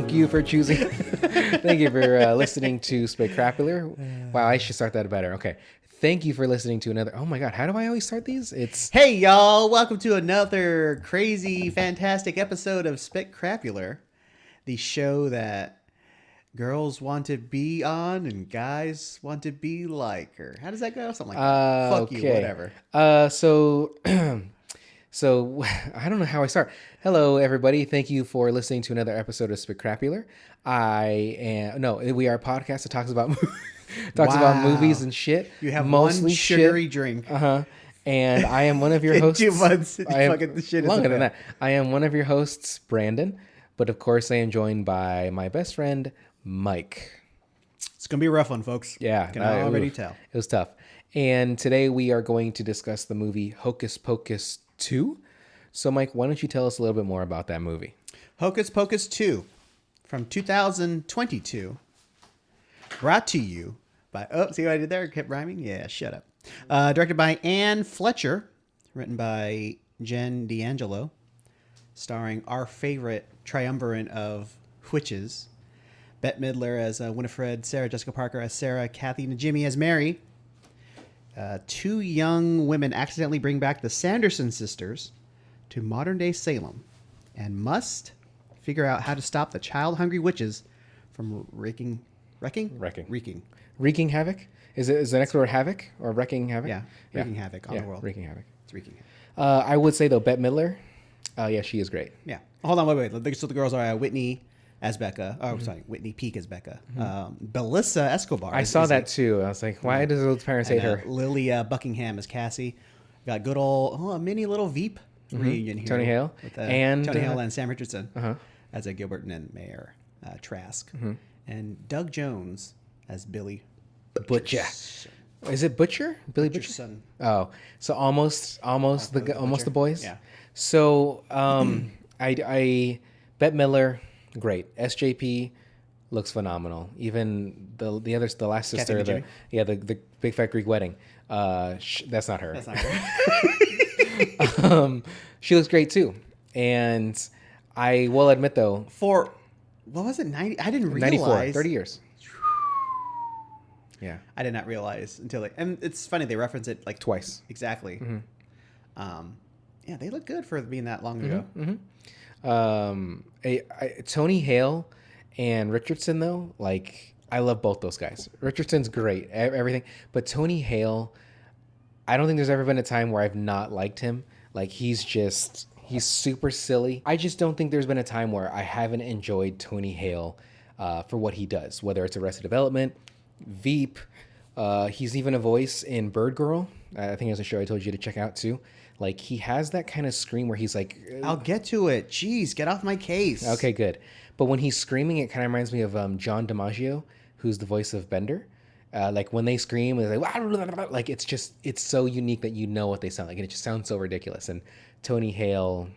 Thank you for choosing. Thank you for listening to Spectacular. Wow, I should start that better. Okay. Thank you for listening to another. Oh my God, how do I always start these? It's Hey y'all, welcome to another crazy, fantastic episode of Spectacular, the show that girls want to be on and guys want to be like her. How does that go? Something like that. Fuck you, whatever. So I don't know how I start. Hello, everybody. Thank you for listening to another episode of Spectacular. We are a podcast that talks about about movies and shit. You have mostly one sugary shit. drink. And I am one of your hosts. 2 months. The shit longer than that. I am one of your hosts, Brandon. But of course, I am joined by my best friend, Mike. It's gonna be a rough one, folks. Yeah, I can already tell. It was tough. And today we are going to discuss the movie Hocus Pocus 2. So, Mike, why don't you tell us a little bit more about that movie? Hocus Pocus 2 from 2022. Brought to you by... Oh, see what I did there? It kept rhyming? Yeah, shut up. Directed by Anne Fletcher. Written by Jen D'Angelo. Starring our favorite triumvirate of witches. Bette Midler as Winifred. Sarah Jessica Parker as Sarah. Kathy Najimy as Mary. 2 young women accidentally bring back the Sanderson sisters to modern-day Salem and must figure out how to stop the child-hungry witches from wreaking Wreaking havoc? Is the next word havoc or wrecking havoc? Yeah, wreaking havoc on the world. Wreaking havoc. It's wreaking havoc. I would say, though, Bette Midler, yeah, she is great. Yeah. Hold on, wait. So the girls are Whitney as Becca. Oh, sorry, Whitney Peak as Becca. Belissa Escobar. I saw that, too. I was like, why does those parents hate her? Lily Buckingham as Cassie. Got good old, a mini little Veep reunion here. Tony Hale. With, and Tony Hale and Sam Richardson as a Gilbert and Mayor Trask. And Doug Jones as Billy Butcher. Is it Butcher? Billy Butcher? son. Oh, so almost the boys. Yeah. So I Bette Midler, great. SJP looks phenomenal. Even the last sister, the big fat Greek wedding. That's not her. That's not her. She looks great too. And I will admit though, For what was it? 90? I didn't realize. 94, 30 years. Yeah. I did not realize until and it's funny they reference it like Twice. Exactly. Yeah, they look good for being that long ago. Tony Hale and Richardson though, like I love both those guys. Richardson's great, everything, but Tony Hale, I don't think there's ever been a time where I've not liked him. Like he's super silly. I just don't think there's been a time where I haven't enjoyed Tony Hale for what he does, whether it's Arrested Development, Veep. He's even a voice in Bird Girl. I think it's a show I told you to check out too. Like he has that kind of scream where he's like, I'll get to it. Jeez, get off my case. Okay, good. But when he's screaming, it kind of reminds me of John DiMaggio, who's the voice of Bender. Like when they scream, it's like it's so unique that you know what they sound like, and it just sounds so ridiculous. And Tony Hale,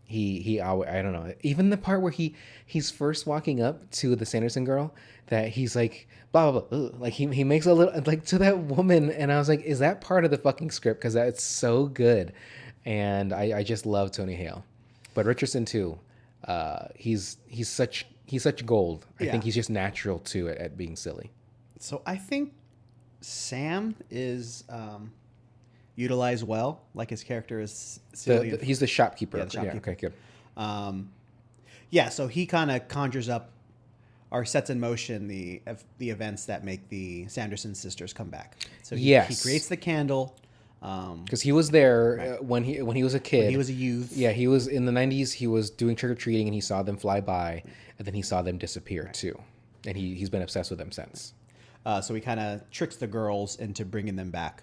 he I don't know. Even the part where he's first walking up to the Sanderson girl, that he's like blah blah blah, like he makes a little like to that woman, and I was like, is that part of the fucking script? Because that's so good, and I just love Tony Hale, but Richardson too. He's such gold. I think he's just natural too at being silly. So I think Sam is utilized well. Like his character is silly. He's the shopkeeper. Yeah, the shopkeeper. Okay, good. So he kind of conjures up or sets in motion the events that make the Sanderson sisters come back. So he creates the candle. Because he was there when he was a kid. When he was a youth. Yeah, he was in the 90s. He was doing trick or treating, and he saw them fly by, and then he saw them disappear too, and he's been obsessed with them since. So he kind of tricks the girls into bringing them back.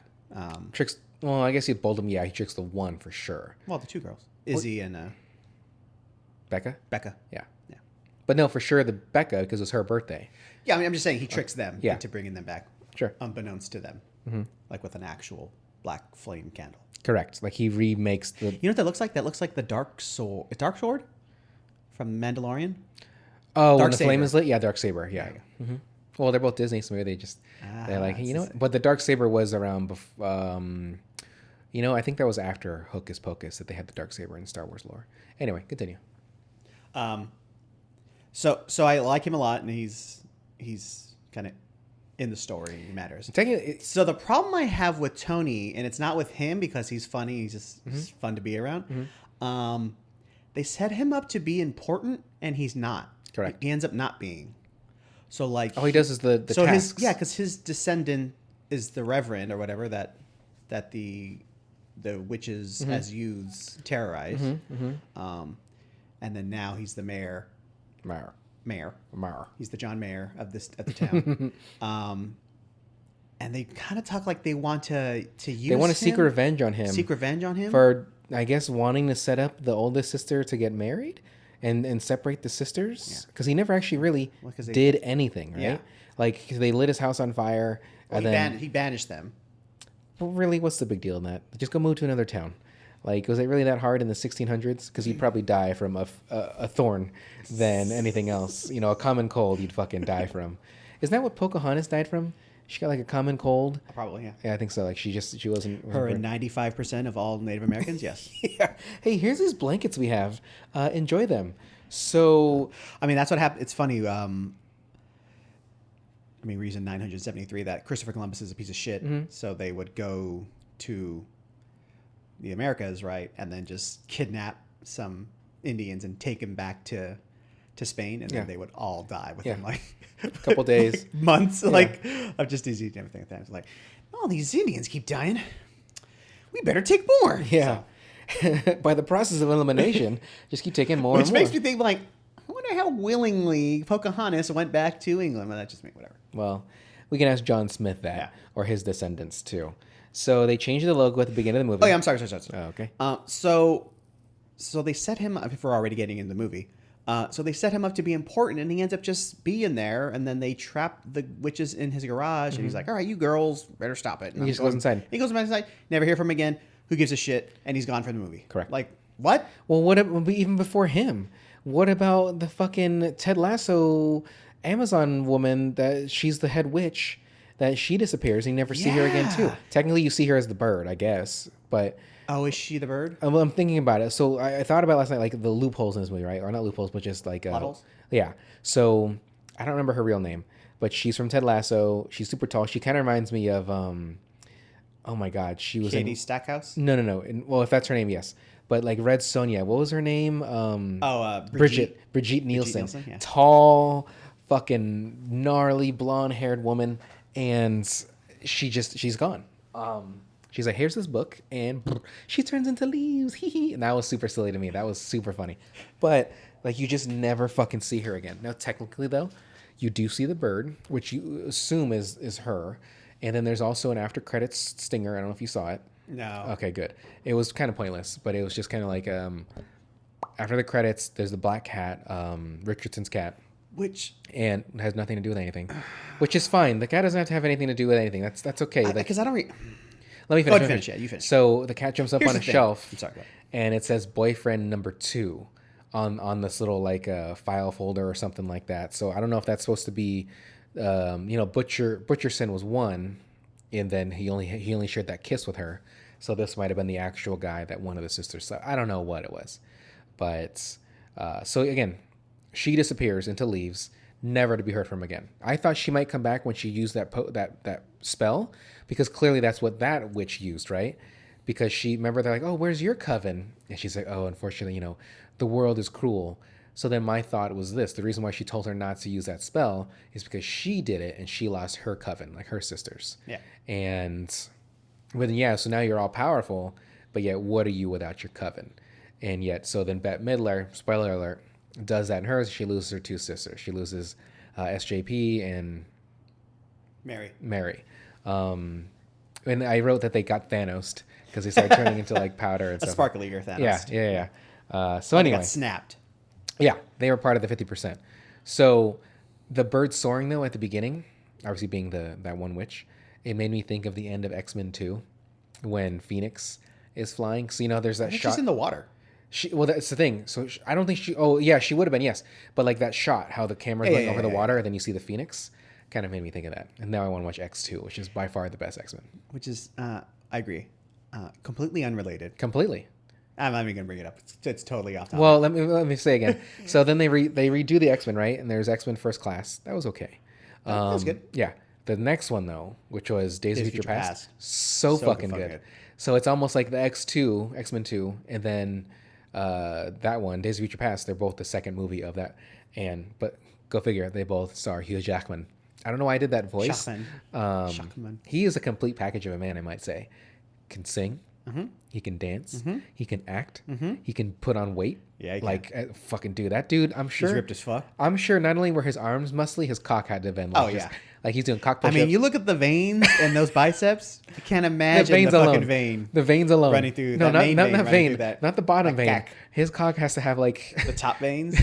Well, I guess he bold them. Yeah, he tricks the one for sure. Well, the 2 girls, Izzy and Becca. Yeah. But no, for sure the Becca, because it was her birthday. Yeah, I mean, I'm just saying he tricks them Yeah. into bringing them back. Sure. Unbeknownst to them, like with an actual black flame candle. Correct. Like he remakes the. You know what that looks like? That looks like the dark sword. Dark sword from Mandalorian. Oh, when the flame is lit. Yeah, dark saber. Yeah. Well, they're both Disney, so maybe they're like, you know what? But the dark saber was around. I think that was after Hocus Pocus that they had the dark saber in Star Wars lore. Anyway, continue. So I like him a lot, and he's kind of in the story. He matters. Technically, So the problem I have with Tony, and it's not with him because he's funny. He's just he's fun to be around. They set him up to be important, and he's not. Correct. He ends up not being. So like, all he does is the so tasks. because his descendant is the Reverend or whatever that the witches as youths terrorize. And then now he's the mayor. Mayor. He's the John Mayor of the town. And they kind of talk like they want to use. They want to seek revenge on him. Seek revenge on him for, I guess, wanting to set up the oldest sister to get married and separate the sisters, because he never actually really did anything, right? Yeah. Like they lit his house on fire, well, and then he banished them. Well, really, what's the big deal in that? Just go move to another town. Like, was it really that hard in the 1600s? Because you'd probably die from a thorn than anything else. You know, a common cold you'd fucking die from. Isn't that what Pocahontas died from? She got like a common cold. Probably, yeah. Yeah, I think so. Like she wasn't. Her and 95% of all Native Americans, yes. Yeah. Hey, here's these blankets we have. Enjoy them. So, I mean, that's what happened. It's funny. Reason 973 that Christopher Columbus is a piece of shit. So they would go to the Americas, right, and then just kidnap some Indians and take them back to Spain, and then they would all die within like a couple days, months, like of just disease and everything. It's like, oh, these Indians keep dying. We better take more. Yeah. So. By the process of elimination, just keep taking more. Which and more. makes me think, like, I wonder how willingly Pocahontas went back to England. Well, that just me, whatever. Well, we can ask John Smith that, or his descendants too. So they changed the logo at the beginning of the movie. Oh yeah, I'm sorry. Oh, okay. So they set him up, if we're already getting into the movie. So they set him up to be important, and he ends up just being there. And then they trap the witches in his garage, and he's like, "All right, you girls, better stop it." And he just goes inside. He goes inside. Never hear from him again. Who gives a shit? And he's gone from the movie. Correct. Like what? Well, even before him? What about the fucking Ted Lasso Amazon woman that she's the head witch? That she disappears and you never see her again too. Technically, you see her as the bird, I guess, but. Oh, is she the bird? Well, I'm thinking about it. So I thought about last night, like the loopholes in this movie, right? Or not loopholes, but just like Puddles? Yeah. So I don't remember her real name, but she's from Ted Lasso. She's super tall. She kind of reminds me of oh my god, she was Katie Stackhouse. No. Well, if that's her name, yes. But like Red Sonja, what was her name? Brigitte Nielsen. Yeah. Tall, fucking gnarly blonde-haired woman, and she's gone. She's like, here's this book, and she turns into leaves. And that was super silly to me. That was super funny. But like, you just never fucking see her again. Now, technically, though, you do see the bird, which you assume is her. And then there's also an after credits stinger. I don't know if you saw it. No. Okay, good. It was kind of pointless, but it was just kind of like after the credits, there's the black cat, Richardson's cat. And it has nothing to do with anything, which is fine. The cat doesn't have to have anything to do with anything. That's okay. Because I don't read... Let me finish. Finish. Yeah, you finish. So the cat jumps up on a shelf. I'm sorry. And it says boyfriend number 2 on this little like file folder or something like that. So I don't know if that's supposed to be, Butcherson was 1, and then he only shared that kiss with her. So this might have been the actual guy that one of the sisters saw. I don't know what it was, but so again, she disappears into leaves, never to be heard from again. I thought she might come back when she used that spell, because clearly that's what that witch used, right? Because remember, they're like, oh, where's your coven? And she's like, oh, unfortunately, the world is cruel. So then my thought was this: the reason why she told her not to use that spell is because she did it and she lost her coven, like her sisters. Yeah. So now you're all powerful, but yet what are you without your coven? And yet, so then Bette Midler, spoiler alert, does that in hers. She loses her 2 sisters. She loses SJP and Mary. And I wrote that they got Thanos because they started turning into like powder and stuff. Sparkly or Thanos. Yeah. So anyway, got snapped. Yeah, they were part of the 50%. So the bird soaring though at the beginning, obviously being that one witch, it made me think of the end of X-Men 2 when Phoenix is flying. So there's that shot. She's in the water. That's the thing. So I don't think she. Oh yeah, she would have been, yes. But like that shot, how the camera's going over the water, and then you see the Phoenix, kind of made me think of that. And now I want to watch X2, which is by far the best X-Men. Which is, I agree, completely unrelated. Completely. I'm not even gonna bring it up. It's totally off topic. Well, let me say again. So then they redo the X-Men, right? And there's X-Men First Class. That was okay. That was good. Yeah. The next one though, which was Days of Days of Future Future Past, Past. so fucking good. So it's almost like the X-Men 2, and then that one, Days of Future Past. They're both the second movie of that, but go figure, they both star Hugh Jackman. I don't know why I did that voice. Jackman. He is a complete package of a man, I might say. Can sing. Mm-hmm. He can dance. Mm-hmm. He can act. Mm-hmm. He can put on weight. Yeah, he like fucking dude. That dude, I'm sure. He's ripped as fuck. I'm sure not only were his arms muscly, his cock had to have been. Like, like he's doing cock push-ups. I mean, you look at the veins and those biceps. You can't imagine veins the alone. fucking vein. The veins alone running through. No, that not vein. That, not the bottom vein. Cack. His cock has to have like the top veins.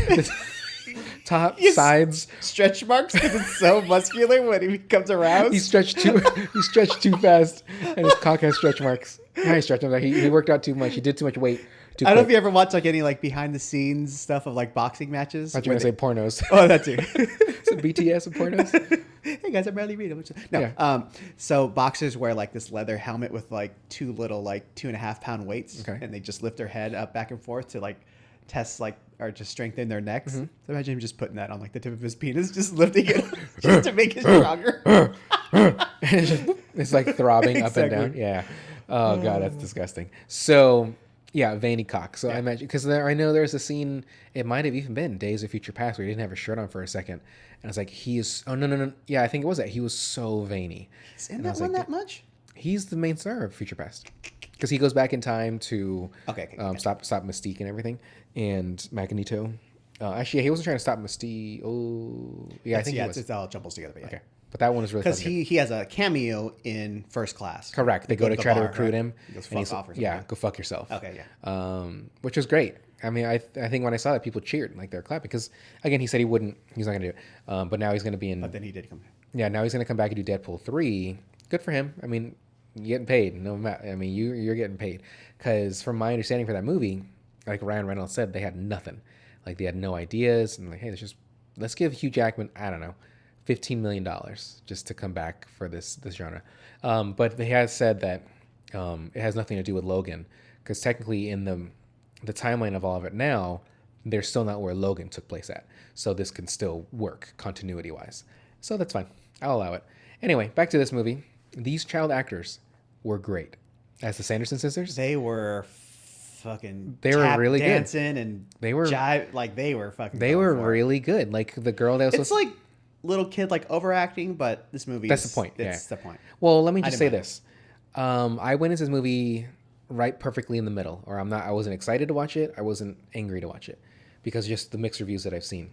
Top, sides, stretch marks because it's so muscular when he becomes aroused. He stretched too fast, and his cock has stretch marks. Not he stretched him. He worked out too much. He did too much weight. I don't know if you ever watch like any like behind the scenes stuff of like boxing matches. I thought you were gonna say pornos. Oh, that too. Some BTS of pornos. Hey guys, I'm Riley Reid. No. Yeah. So boxers wear like this leather helmet with like two little like 2.5 pound weights, and they just lift their head up back and forth to like test like or to strengthen their necks. So imagine him just putting that on like the tip of his penis, just lifting it just to make it stronger. It's like throbbing up and down. Yeah. Oh god, that's disgusting. So yeah, veiny cock. So I imagine because I know there's a scene. It might have even been Days of Future Past where he didn't have a shirt on for a second, and it's like he is. Oh no. Yeah, I think it was that he was so veiny. Is in that one that much? He's the main star of Future Past because he goes back in time to stop Mystique and everything, and Magneto. Actually, he wasn't trying to stop Mystique. Oh, yeah, I think he was. It's all jumbles together. But yeah. Okay, but that one is really because he has a cameo in First Class. Correct. They go to try to recruit him. He goes, fuck off or something. Go fuck yourself. Okay, yeah. Which was great. I mean, I think when I saw that, people cheered, like they're clapping because again, he said he's not gonna do it, but now he's gonna be in. But then he did come. Yeah, now he's gonna come back and do Deadpool 3. Good for him. I mean, you're getting paid. No matter. I mean, you're getting paid because from my understanding for that movie, like Ryan Reynolds said, they had nothing. Like they had no ideas and like, hey, let's give Hugh Jackman, I don't know, $15 million just to come back for this genre. But he has said that it has nothing to do with Logan because technically in the timeline of all of it now, they're still not where Logan took place at. So this can still work continuity wise. So that's fine. I'll allow it. Anyway, back to this movie. These child actors were great. As the Sanderson sisters, they were fucking. They were really dancing good. And they were like they were fucking. They were really good. Like the girl that was. It's like little kid like overacting, but this movie. That's the point. That's the point. Well, let me just say this. I went into this movie right perfectly in the middle, or I wasn't excited to watch it. I wasn't angry to watch it because just the mixed reviews that I've seen.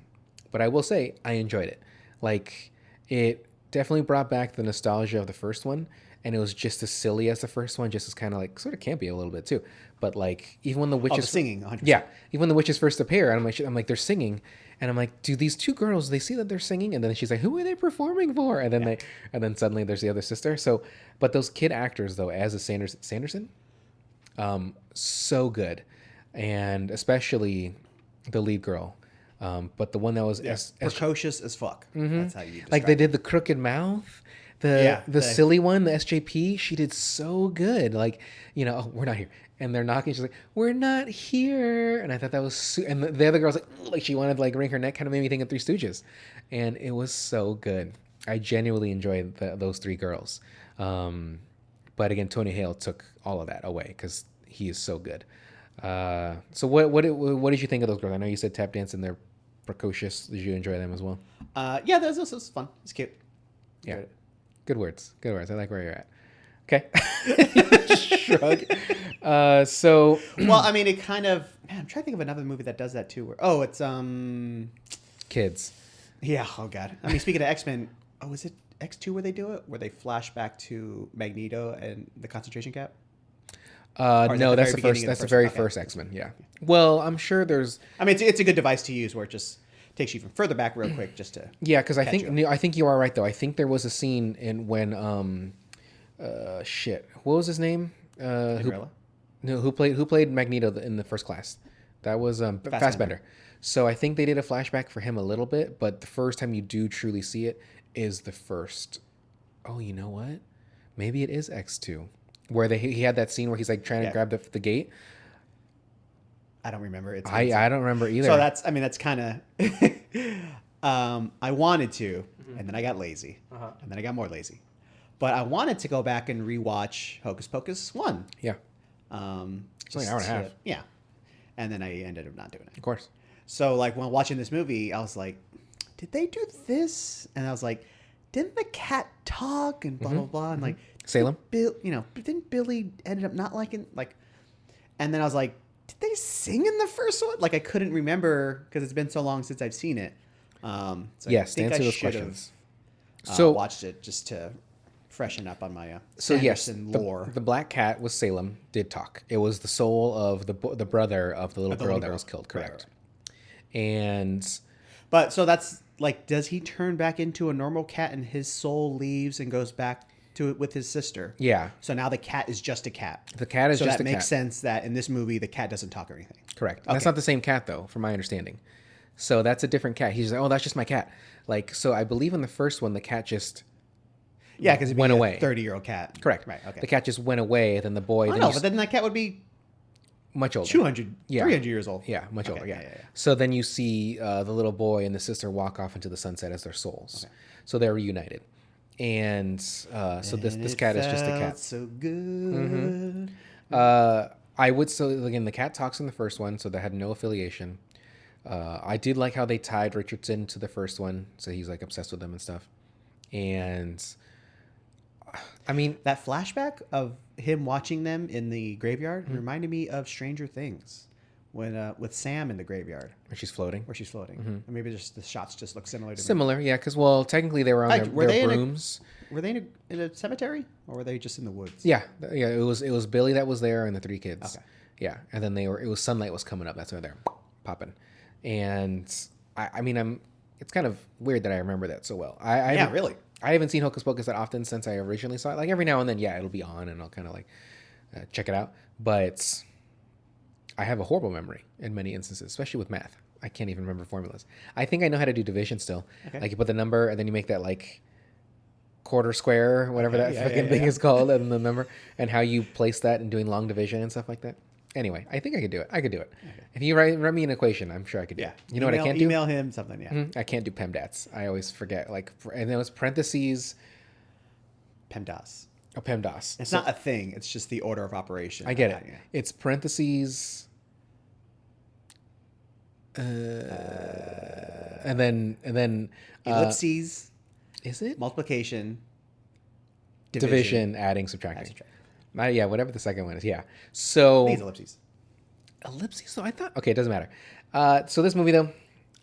But I will say I enjoyed it. Like it definitely brought back the nostalgia of the first one. And it was just as silly as the first one, just as kind of like sort of campy a little bit too. But like even when the witches singing, 100%. Yeah, even when the witches first appear, I'm like they're singing, and I'm like, do these two girls they see that they're singing? And then she's like, who are they performing for? And then then suddenly there's the other sister. So, but those kid actors though, as a Sanderson, so good, and especially the lead girl. But the one that was precocious as fuck. That's how you describe like they did the crooked mouth. The silly one, the SJP, she did so good. Like, we're not here. And they're knocking. She's like, we're not here. And I thought that was... and the other girl's like she wanted to like wring her neck. Kind of made me think of Three Stooges. And it was so good. I genuinely enjoyed those three girls. But again, Tony Hale took all of that away because he is so good. So what did you think of those girls? I know you said tap dance and they're precocious. Did you enjoy them as well? Yeah, that was fun. It's cute. Yeah. Good words. I like where you're at. Okay. Shrug. Well, I mean, it kind of. Man, I'm trying to think of another movie that does that too. It's Kids. Yeah. Oh God. I mean, speaking of X-Men, is it X2 where they do it? Where they flash back to Magneto and the concentration camp? No, that's the first. That's the very first X-Men. Yeah. Well, I'm sure there's. I mean, it's a good device to use where it just takes you from further back real quick just to. Yeah, because I think you are right though. I think there was a scene in when what was his name? Who played Magneto in the First Class? That was Fassbender. So I think they did a flashback for him a little bit, but the first time you do truly see it is the first. Oh, you know what? Maybe it is X2, where he had that scene where he's like trying to grab the gate. I don't remember. It's I don't remember either. So that's kind of. I wanted to, and then I got lazy, and then I got more lazy. But I wanted to go back and rewatch Hocus Pocus 1. Yeah. It's like an hour and a half. Yeah. And then I ended up not doing it. Of course. So, like, when watching this movie, I was like, did they do this? And I was like, didn't the cat talk? And blah, blah, blah. And, like, Salem? Didn't Billy ended up not liking, like, and then I was like, did they sing in the first one? Like, I couldn't remember because it's been so long since I've seen it. So Yes, I think to answer I those should questions. have watched it just to freshen up on my Sanderson lore. The black cat was Salem, did talk. It was the soul of the brother of the little girl that was killed, correct. Right. And... But, so that's, like, does he turn back into a normal cat and his soul leaves and goes back to it with his sister? Yeah. So now the cat is just a cat. The cat is just a cat. So that makes sense that in this movie, the cat doesn't talk or anything. Correct. Okay. That's not the same cat, though, from my understanding. So that's a different cat. He's like, oh, that's just my cat. Like, so I believe in the first one, the cat just... Yeah, because it went away. 30-year-old cat. Correct. Right, okay. The cat just went away, then the boy... Oh, no, but then that cat would be... Much older. 300 years old. Yeah, much older, yeah. So then you see the little boy and the sister walk off into the sunset as their souls. Okay. So they're reunited. And so this cat is just a cat. So good. I would say, again, the cat talks in the first one, so they had no affiliation. I did like how they tied Richardson to the first one, so he's like obsessed with them and stuff. And I mean, that flashback of him watching them in the graveyard reminded me of Stranger Things, when with Sam in the graveyard where she's floating. And maybe just the shots just look similar to me. Yeah, because technically they were on their brooms. Were they in a cemetery, or were they just in the woods? Yeah. It was Billy that was there and the three kids. Okay. Yeah, and then it was sunlight was coming up. That's why they're popping. And I mean, it's kind of weird that I remember that so well. Really. I haven't seen Hocus Pocus that often since I originally saw it. Like every now and then, it'll be on and I'll kind of like check it out. But I have a horrible memory in many instances, especially with math. I can't even remember formulas. I think I know how to do division still. Okay. Like you put the number and then you make that like quarter square or whatever that fucking thing is called, and the number, and how you place that and doing long division and stuff like that. Anyway, I think I could do it. Okay. If you write me an equation, I'm sure I could do it. You know what I can't do? Email him something, yeah. I can't do PEMDAS. I always forget. And then it's parentheses. PEMDAS. Oh, PEMDAS. It's not a thing. It's just the order of operation. I get it. Yeah. It's parentheses. And then ellipses. Is it? Multiplication. Division, adding, subtracting. Whatever the second one is. Yeah. So these ellipses. So I thought, okay, it doesn't matter. So this movie though,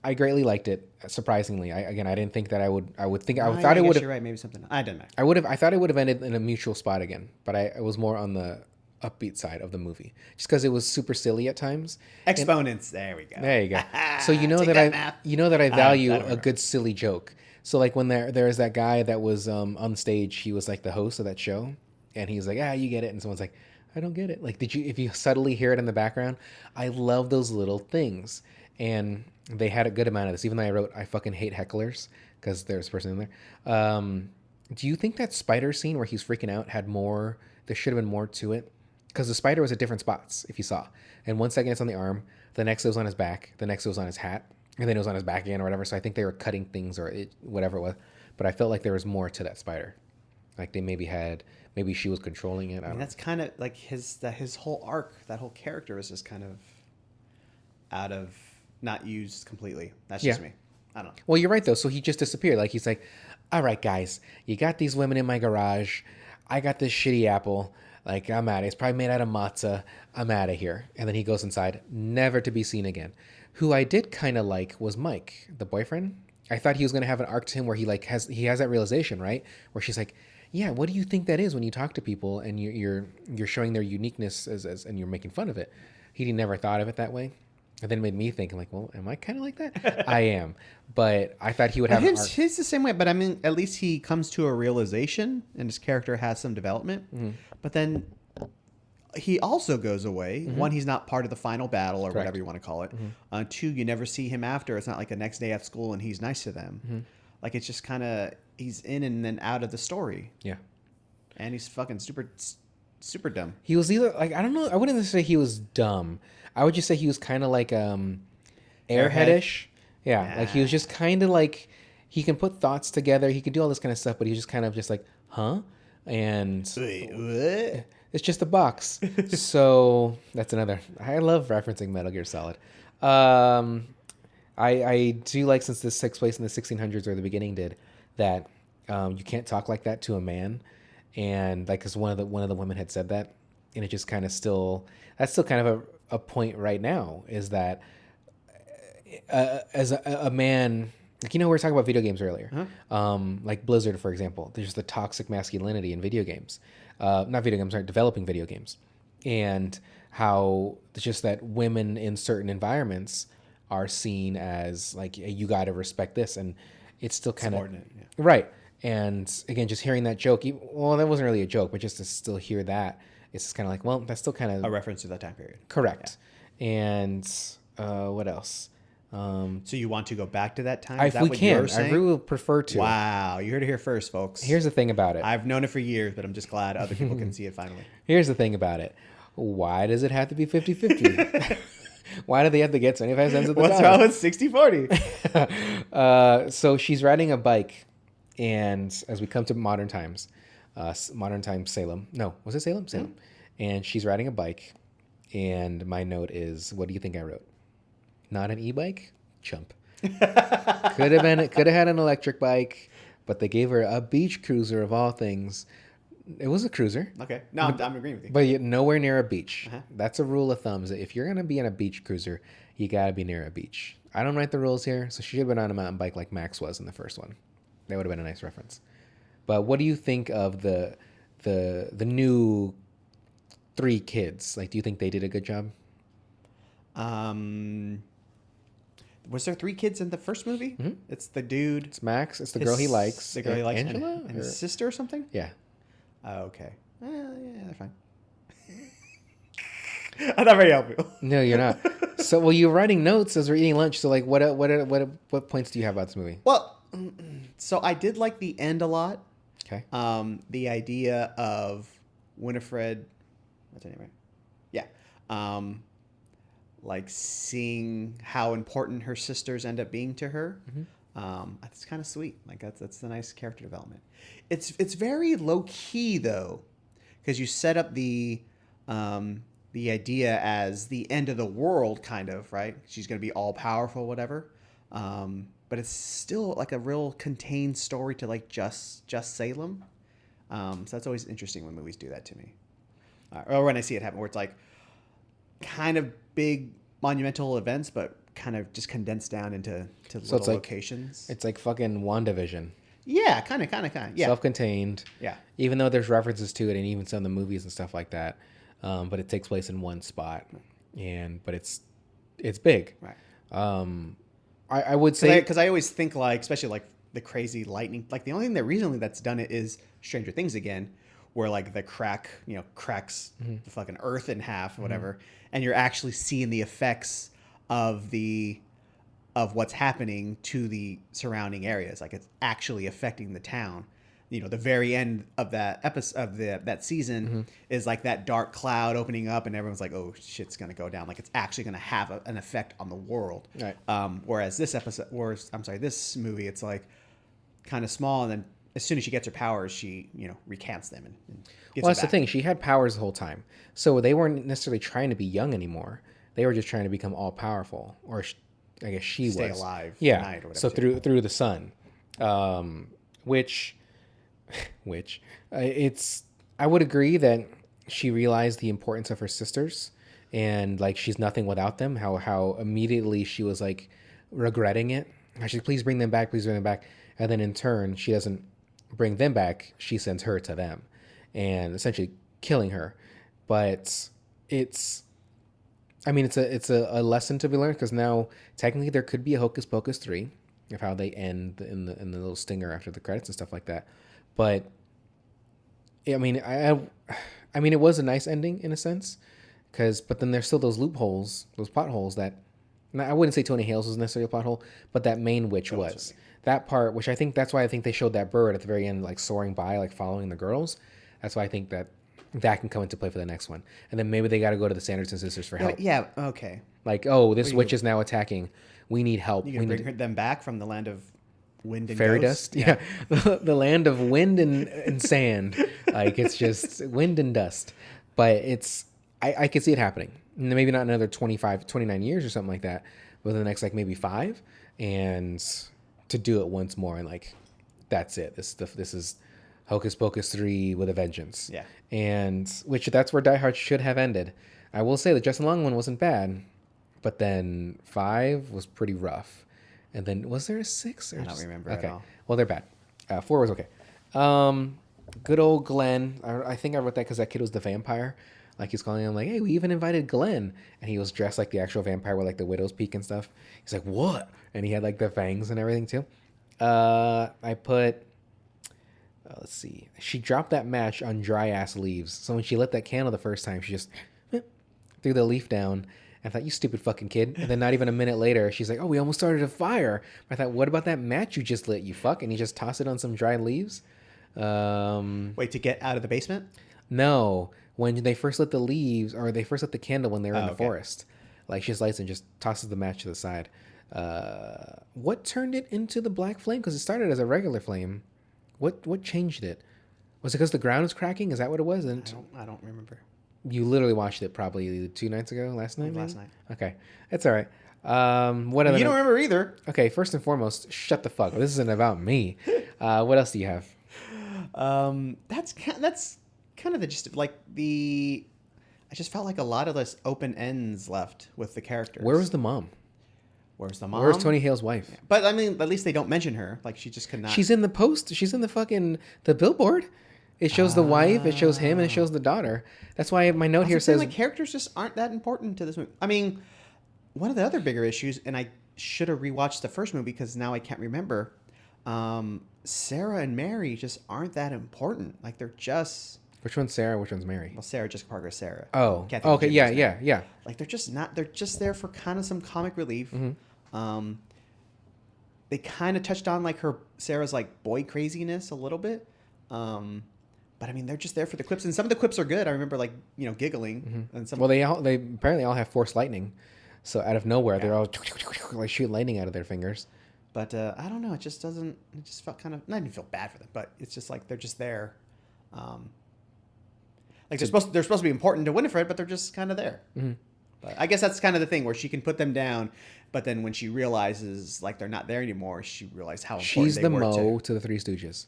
I greatly liked it. Surprisingly, I didn't think that I thought it would have. You're right. Maybe something. I didn't matter. I thought it would have ended in a mutual spot again, but I was more on the upbeat side of the movie, just because it was super silly at times. Exponents. There we go. There you go. So you know that I value a good silly joke. So like when there's that guy that was on stage, he was like the host of that show. And he's like, you get it. And someone's like, I don't get it. Like, if you subtly hear it in the background, I love those little things. And they had a good amount of this, even though I wrote, I fucking hate hecklers, because there's a person in there. Do you think that spider scene where he's freaking out had more, there should have been more to it? Because the spider was at different spots, if you saw. And 1 second it's on the arm, the next it was on his back, the next it was on his hat, and then it was on his back again or whatever. So I think they were cutting things or whatever it was. But I felt like there was more to that spider. Like they maybe she was controlling it. I mean, that's kind of like his whole arc, that whole character is just kind of not used completely. That's just me. I don't know. Well, you're right though. So he just disappeared. Like he's like, all right, guys, you got these women in my garage. I got this shitty apple. Like I'm out. It's probably made out of matzah. I'm out of here. And then he goes inside, never to be seen again. Who I did kind of like was Mike, the boyfriend. I thought he was going to have an arc to him where he has that realization, right? Where she's like, yeah, what do you think that is when you talk to people and you're showing their uniqueness and you're making fun of it? He never thought of it that way. And then it made me think, like, well, am I kind of like that? I am. But I thought he would have an arc. He's the same way, but I mean, at least he comes to a realization and his character has some development. Mm-hmm. But then he also goes away. Mm-hmm. One, he's not part of the final battle or whatever you want to call it. Mm-hmm. Two, you never see him after. It's not like the next day at school and he's nice to them. Mm-hmm. Like, it's just kind of, he's in and then out of the story. Yeah. And he's fucking super super dumb. He was either like, I don't know, I wouldn't say he was dumb. I would just say he was kind of like airheadish. Yeah, like he was just kind of like, he can put thoughts together, he can do all this kind of stuff, but he's just kind of just like, huh? And Wait, what? it's just a box. So that's another. I love referencing Metal Gear Solid. I do like, since this takes place in the 1600s, or the beginning did, that you can't talk like that to a man, and like, because one of the women had said that, and it just kind of still, that's still kind of a point right now, is that as a man, like, we were talking about video games earlier, like Blizzard, for example. There's the toxic masculinity in video games, not video games, developing video games, and how it's just that women in certain environments are seen as like, you got to respect this, and it's still kind of right. And again, just hearing that joke, well, that wasn't really a joke, but just to still hear that, it's just kind of like, well, that's still kind of a reference to that time period. Correct. Yeah. And what else? So you want to go back to that time? If we can, I really would prefer to. Wow, you heard it here first, folks. Here's the thing about it. I've known it for years, but I'm just glad other people can see it finally. Here's the thing about it. Why does it have to be 50-50? Why do they have to get 25 cents at the What's wrong with 60-40? So she's riding a bike, and as we come to modern times Salem. No, was it Salem? Salem. And she's riding a bike, and my note is, what do you think I wrote? Not an e-bike? Chump. Could have had an electric bike, but they gave her a beach cruiser of all things. It was a cruiser. Okay. No, I'm agreeing with you. But yet nowhere near a beach. That's a rule of thumb. Is that if you're going to be on a beach cruiser, you got to be near a beach. I don't write the rules here, so she should have been on a mountain bike like Max was in the first one. That would have been a nice reference. But what do you think of the new 3 kids? Like, do you think they did a good job? Was there 3 kids in the first movie? Mm-hmm. It's the dude. It's Max. It's the girl he likes. The girl he likes. Angela? And his sister or something? Yeah. Oh, okay. Yeah, they're fine. I'm not very helpful. No, you're not. So, well, you're writing notes as we're eating lunch. So, like, what points do you have about this movie? Well, so I did like the end a lot. Okay. The idea of Winifred. What's her name, right? Yeah. Like seeing how important her sisters end up being to her. Mm-hmm. That's kind of sweet. Like that's a nice character development. It's very low key though, because you set up the idea as the end of the world, kind of, right? She's going to be all powerful, whatever. But it's still like a real contained story to like just Salem. So that's always interesting when movies do that to me, or when I see it happen, where it's like kind of big monumental events, but kind of just condensed down into little locations. It's like fucking WandaVision. Yeah, kind of. Yeah. Self-contained. Yeah. Even though there's references to it and even some of the movies and stuff like that, but it takes place in one spot, but it's big. Right. I would say, because I always think like, especially like the crazy lightning, like the only thing that recently that's done it is Stranger Things again, where like the cracks mm-hmm. the fucking earth in half or whatever, mm-hmm. and you're actually seeing the effects of what's happening to the surrounding areas. Like it's actually affecting the town. The very end of that episode of that season mm-hmm. is like that dark cloud opening up, and everyone's like, "Oh, shit's gonna go down." Like it's actually gonna have an effect on the world. Right. Whereas this movie, it's like kind of small, and then as soon as she gets her powers, she recants them and gets well, that's the thing. She had powers the whole time, so they weren't necessarily trying to be young anymore. They were just trying to become all powerful, or I guess she stay was alive. Yeah. Night or so through the sun, which it's. I would agree that she realized the importance of her sisters, and like she's nothing without them. How immediately she was like regretting it. She's please bring them back, and then in turn she doesn't bring them back. She sends her to them, and essentially killing her. But it's a lesson to be learned, because now technically there could be a Hocus Pocus 3 of how they end in the little stinger after the credits and stuff like that. But I mean, it was a nice ending in a sense, but then there's still those loopholes, those plot holes that. I wouldn't say Tony Hales was necessarily a plot hole, but that main witch was. That part, that's why I think they showed that bird at the very end, like soaring by, like following the girls. That's why I think that that can come into play for the next one. And then maybe they got to go to the Sanderson sisters for help. Yeah. Okay. Like, oh, this witch is now attacking. We need help. You can bring them back from the land of wind and fairy ghosts? dust. Yeah. The land of wind and sand. Like, it's just wind and dust. But it's, I could see it happening. Maybe not another 29 years or something like that, but the next, like, maybe 5. And to do it once more. And, like, that's it. This is Hocus Pocus 3 with a vengeance. Yeah. And which that's where Die Hard should have ended. I will say the Justin Long one wasn't bad, but then 5 was pretty rough. And then was there a 6? Or I don't remember at all. Well, they're bad. 4 was okay. Good old Glenn. I think I wrote that because that kid was the vampire. Like, he's calling him like, hey, we even invited Glenn. And he was dressed like the actual vampire with, like, the widow's peak and stuff. He's like, what? And he had, like, the fangs and everything, too. I put... let's see. She dropped that match on dry-ass leaves. So when she lit that candle the first time, she just threw the leaf down. I thought, you stupid fucking kid. And then not even a minute later, she's like, oh, we almost started a fire. I thought, what about that match you just lit, you fuck? And you just tossed it on some dry leaves? Wait, to get out of the basement? No. When they first lit the leaves, or they first lit the candle when they were in the forest. Like, she just lights and just tosses the match to the side. What turned it into the black flame? Because it started as a regular flame. What changed it? Was it because the ground was cracking? Is that what it was? And I don't remember. you literally watched it probably 2 nights ago, last night. Last night. Okay, that's all right. What other? You don't remember either. Okay, first and foremost, shut the fuck up. This isn't about me. What else do you have? That's kind of the gist of, like, the. I just felt like a lot of this open ends left with the characters. Where was the mom? Where's the mom? Where's Tony Hale's wife? Yeah. But I mean, at least they don't mention her. Like, she just could not. She's in the post. She's in the fucking the billboard. It shows the wife, it shows him, and it shows the daughter. That's why my note here says like, characters just aren't that important to this movie. I mean, one of the other bigger issues, and I should have rewatched the first movie because now I can't remember. Sarah and Mary just aren't that important. Like, they're just. Which one's Sarah? Which one's Mary? Well, Sarah Jessica Parker is Sarah. Oh, Kathy okay, Jim's yeah. Like, they're just not. They're just there for kind of some comic relief. Mm-hmm. They kind of touched on, like, Sarah's, like, boy craziness a little bit. But I mean, they're just there for the quips, and some of the quips are good. I remember, like, giggling, and some. Well, they apparently all have force lightning, so out of nowhere they're all like shooting lightning out of their fingers. But I don't know. It just doesn't. It just felt kind of. Not even feel bad for them, but it's just like they're just there. Like, they're supposed to be important to Winifred, but they're just kind of there. Mm-hmm. But I guess that's kind of the thing where she can put them down, but then when she realizes, like, they're not there anymore, she realizes how important She's they the were Mo to the Three Stooges.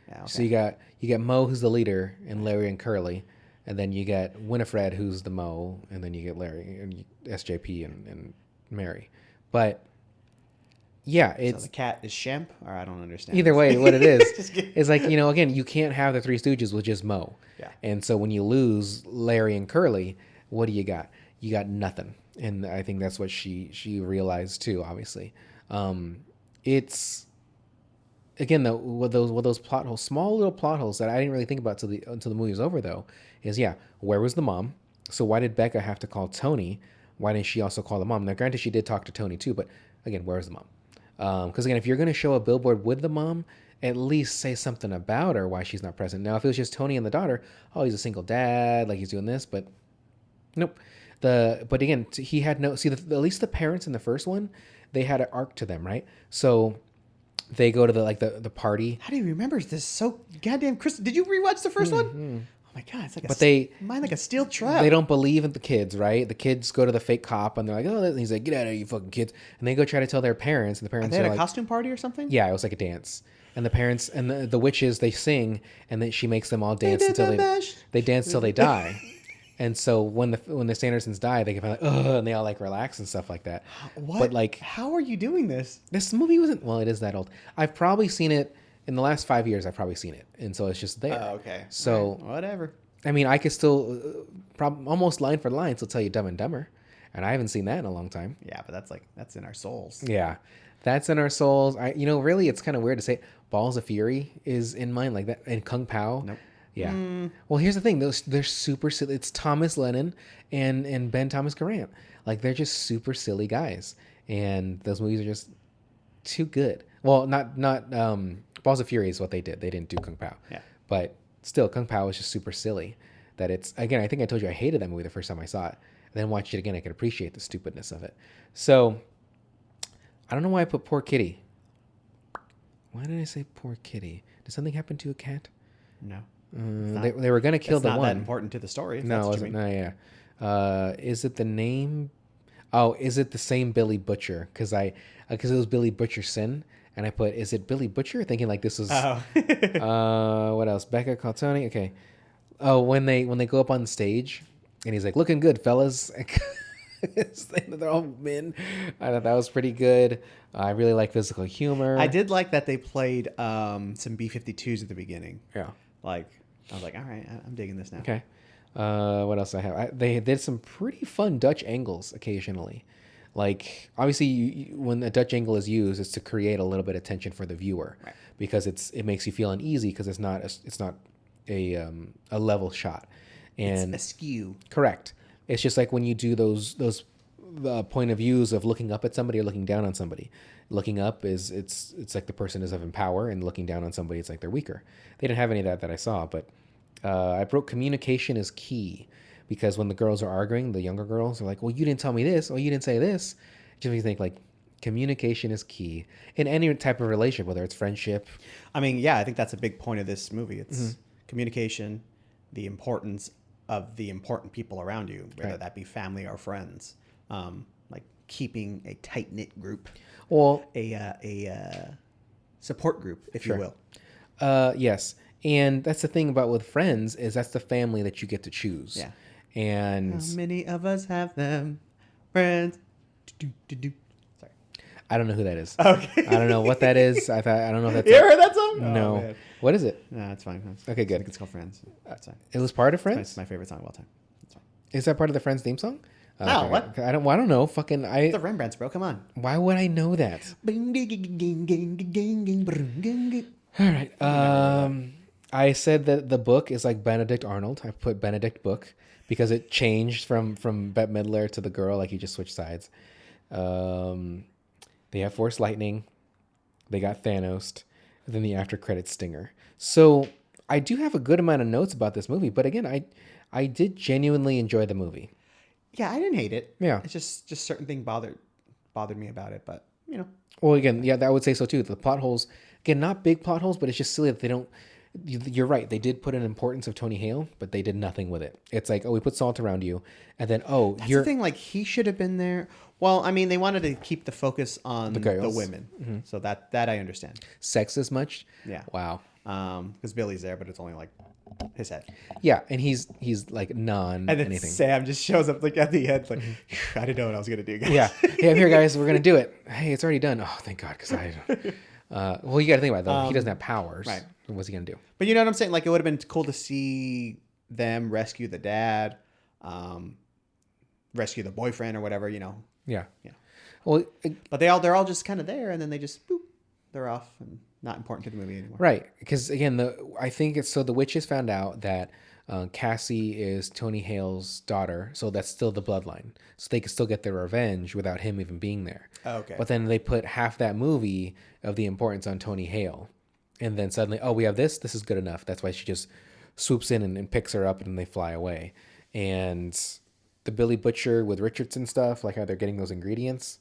Yeah, okay. So you got Mo, who's the leader, and Larry and Curly, and then you got Winifred, who's the Mo, and then you get Larry and SJP and Mary. But yeah, it's So the cat is Shemp, or I don't understand. either way. What it is Just kidding. is like, again, you can't have the Three Stooges with just Mo. Yeah. And so when you lose Larry and Curly, what do you got? You got nothing. And I think that's what she realized too. Obviously, it's. Again, though, with those plot holes, small little plot holes that I didn't really think about until the movie was over, though, is where was the mom? So why did Becca have to call Tony? Why didn't she also call the mom? Now, granted, she did talk to Tony too, but again, where was the mom? Because again, if you're going to show a billboard with the mom, at least say something about her, why she's not present. Now, if it was just Tony and the daughter, oh, he's a single dad, like he's doing this, but nope. But again, he had no. See, at least the parents in the first one, they had an arc to them, right? So. They go to the party. How do you remember this so goddamn Chris? Did you rewatch the first one? Oh my god, it's like mine like a steel trap. They don't believe in the kids, right? The kids go to the fake cop and they're like, oh, and he's like, get out of here, you fucking kids. And they go try to tell their parents, and the parents they had are a like, costume party or something. Yeah, it was like a dance. And the parents and the witches, they sing, and then she makes them all dance until they dance till they die. And so when the Sandersons die, they can find like, ugh, and they all like relax and stuff like that. What? But like, how are you doing this? This movie wasn't. Well, it is that old. I've probably seen it in the last 5 years. I've probably seen it, and so it's just there. Oh, okay. So right. Whatever. I mean, I could still, almost line for line, still tell you Dumb and Dumber, and I haven't seen that in a long time. Yeah, but that's in our souls. Yeah, that's in our souls. Really, it's kind of weird to say. Balls of Fury is in mine like that, and Kung Pao. Nope. Yeah. Well, here's the thing. They're super silly. It's Thomas Lennon and Ben Thomas Garant. Like, they're just super silly guys. And those movies are just too good. Well, not Balls of Fury is what they did. They didn't do Kung Pao. Yeah. But still, Kung Pao was just super silly. that it's, again, I think I told you I hated that movie the first time I saw it. And then watched it again, I could appreciate the stupidness of it. So I don't know why I put poor kitty. Why did I say poor kitty? Did something happen to a cat? No. They were going to kill the not one. that important to the story. No, it wasn't. No, yeah. Is it the name? Oh, is it the same Billy Butcher? Because it was Billy Butcher Sin, and I put, is it Billy Butcher? Thinking like this was. Oh. What else? Becca Calzoni. Okay. Oh, when they go up on the stage, and he's like, "Looking good, fellas." They're all men. I thought that was pretty good. I really like physical humor. I did like that they played some B-52s at the beginning. Yeah. Like, I was like, all right, I'm digging this now. Okay. What else I have? They did some pretty fun Dutch angles occasionally. Like, obviously, when a Dutch angle is used, it's to create a little bit of tension for the viewer, Right. because it makes you feel uneasy because it's not a level shot, and It's askew. correct. It's just like when you do those point of views of looking up at somebody or looking down on somebody. Looking up is it's like the person is having power, and looking down on somebody, it's like they're weaker. They didn't have any of that I saw, but I wrote communication is key, because when the girls are arguing, the younger girls are like, "Well, you didn't tell me this. Oh, you didn't say this." It just makes me think like communication is key in any type of relationship, whether it's friendship. I mean, yeah, I think that's a big point of this movie. It's communication, the importance of the important people around you, whether Right. that be family or friends. Like keeping a tight knit group, Well, a support group, if Sure. you will. yes. And that's the thing about with friends is that's the family that you get to choose. Yeah. And How many of us have them? Friends. Do-do-do-do. Sorry. I don't know who that is. Okay. I don't know what that is. I don't know if that's You ever heard that song? no. Oh, man. What is it? No, it's fine. Okay, good. I think it's called Friends. It's fine. It was part of It's Friends. my favorite song of all time. It's fine. Is that part of the Friends theme song? No, what? I don't know. Fucking The Rembrandts, bro. Come on. Why would I know that? All right. I said that the book is like Benedict Arnold. I put Benedict book because it changed from Bette Midler to the girl. Like, you just switched sides. They have Force Lightning. They got Thanos. And then the after credits stinger. So I do have a good amount of notes about this movie. But again, I did genuinely enjoy the movie. Yeah, I didn't hate it. Yeah. It's just certain things bothered me about it, but you know. Well, again, yeah, I would say so too. The plot holes, again, not big plot holes, but it's just silly that they don't. You're right. They did put an importance of Tony Hale, but they did nothing with it. It's like, oh, we put salt around you, and then That's the thing. Like, he should have been there. Well, I mean, they wanted to keep the focus on the girls. women, so that I understand. sex as much. Yeah. Wow. Because Billy's there, but it's only like his head. Yeah, and he's like And then anything. Sam just shows up like at the end, like I didn't know what I was gonna do, guys. Yeah. Hey, I'm here, guys. We're gonna do it. Hey, it's already done. Oh, thank God, because I. Well, you got to think about it though. He doesn't have powers. right. What's he gonna do? But you know what I'm saying? Like, it would have been cool to see them rescue the dad, rescue the boyfriend or whatever, you know. Yeah. Yeah. Well, But they're all just kind of there, and then they just boop, they're off and not important to the movie anymore. right. Because again, I think it's so the witches found out that Cassie is Tony Hale's daughter, so that's still the bloodline. So they could still get their revenge without him even being there. Oh, okay. But then they put half that movie of the importance on Tony Hale. And then suddenly, oh, we have this. This is good enough. That's why she just swoops in and picks her up, and they fly away. And the Billy Butcher with Richardson stuff, like how they're getting those ingredients,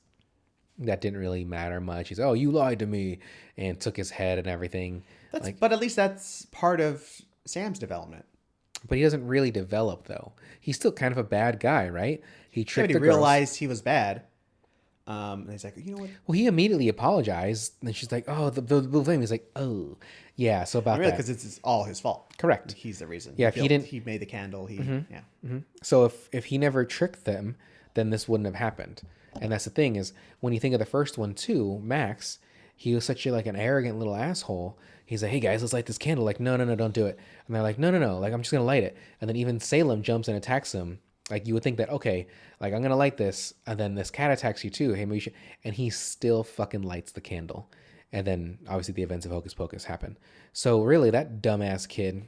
that didn't really matter much. He's, oh, you lied to me, and took his head and everything. But at least that's part of Sam's development. But he doesn't really develop, though. He's still kind of a bad guy, right? He tricked He the girls. realized he was bad. And he's like, you know what? Well, he immediately apologized. And she's like, oh, the blue flame. He's like, oh, yeah. So about Really, that. because it's all his fault. Correct. He's the reason. Yeah, if he didn't- he made the candle. Yeah. So if he never tricked them, then this wouldn't have happened. And that's the thing is, when you think of the first one too, Max, he was such an arrogant little asshole. He's like, hey guys, let's light this candle. Like, no, don't do it. And they're like, no. Like, I'm just going to light it. And then even Salem jumps and attacks him. Like, you would think that, okay, like, I'm going to light this. And then this cat attacks you too. Hey, maybe you should. And he still fucking lights the candle. And then obviously the events of Hocus Pocus happen. So really, that dumbass kid,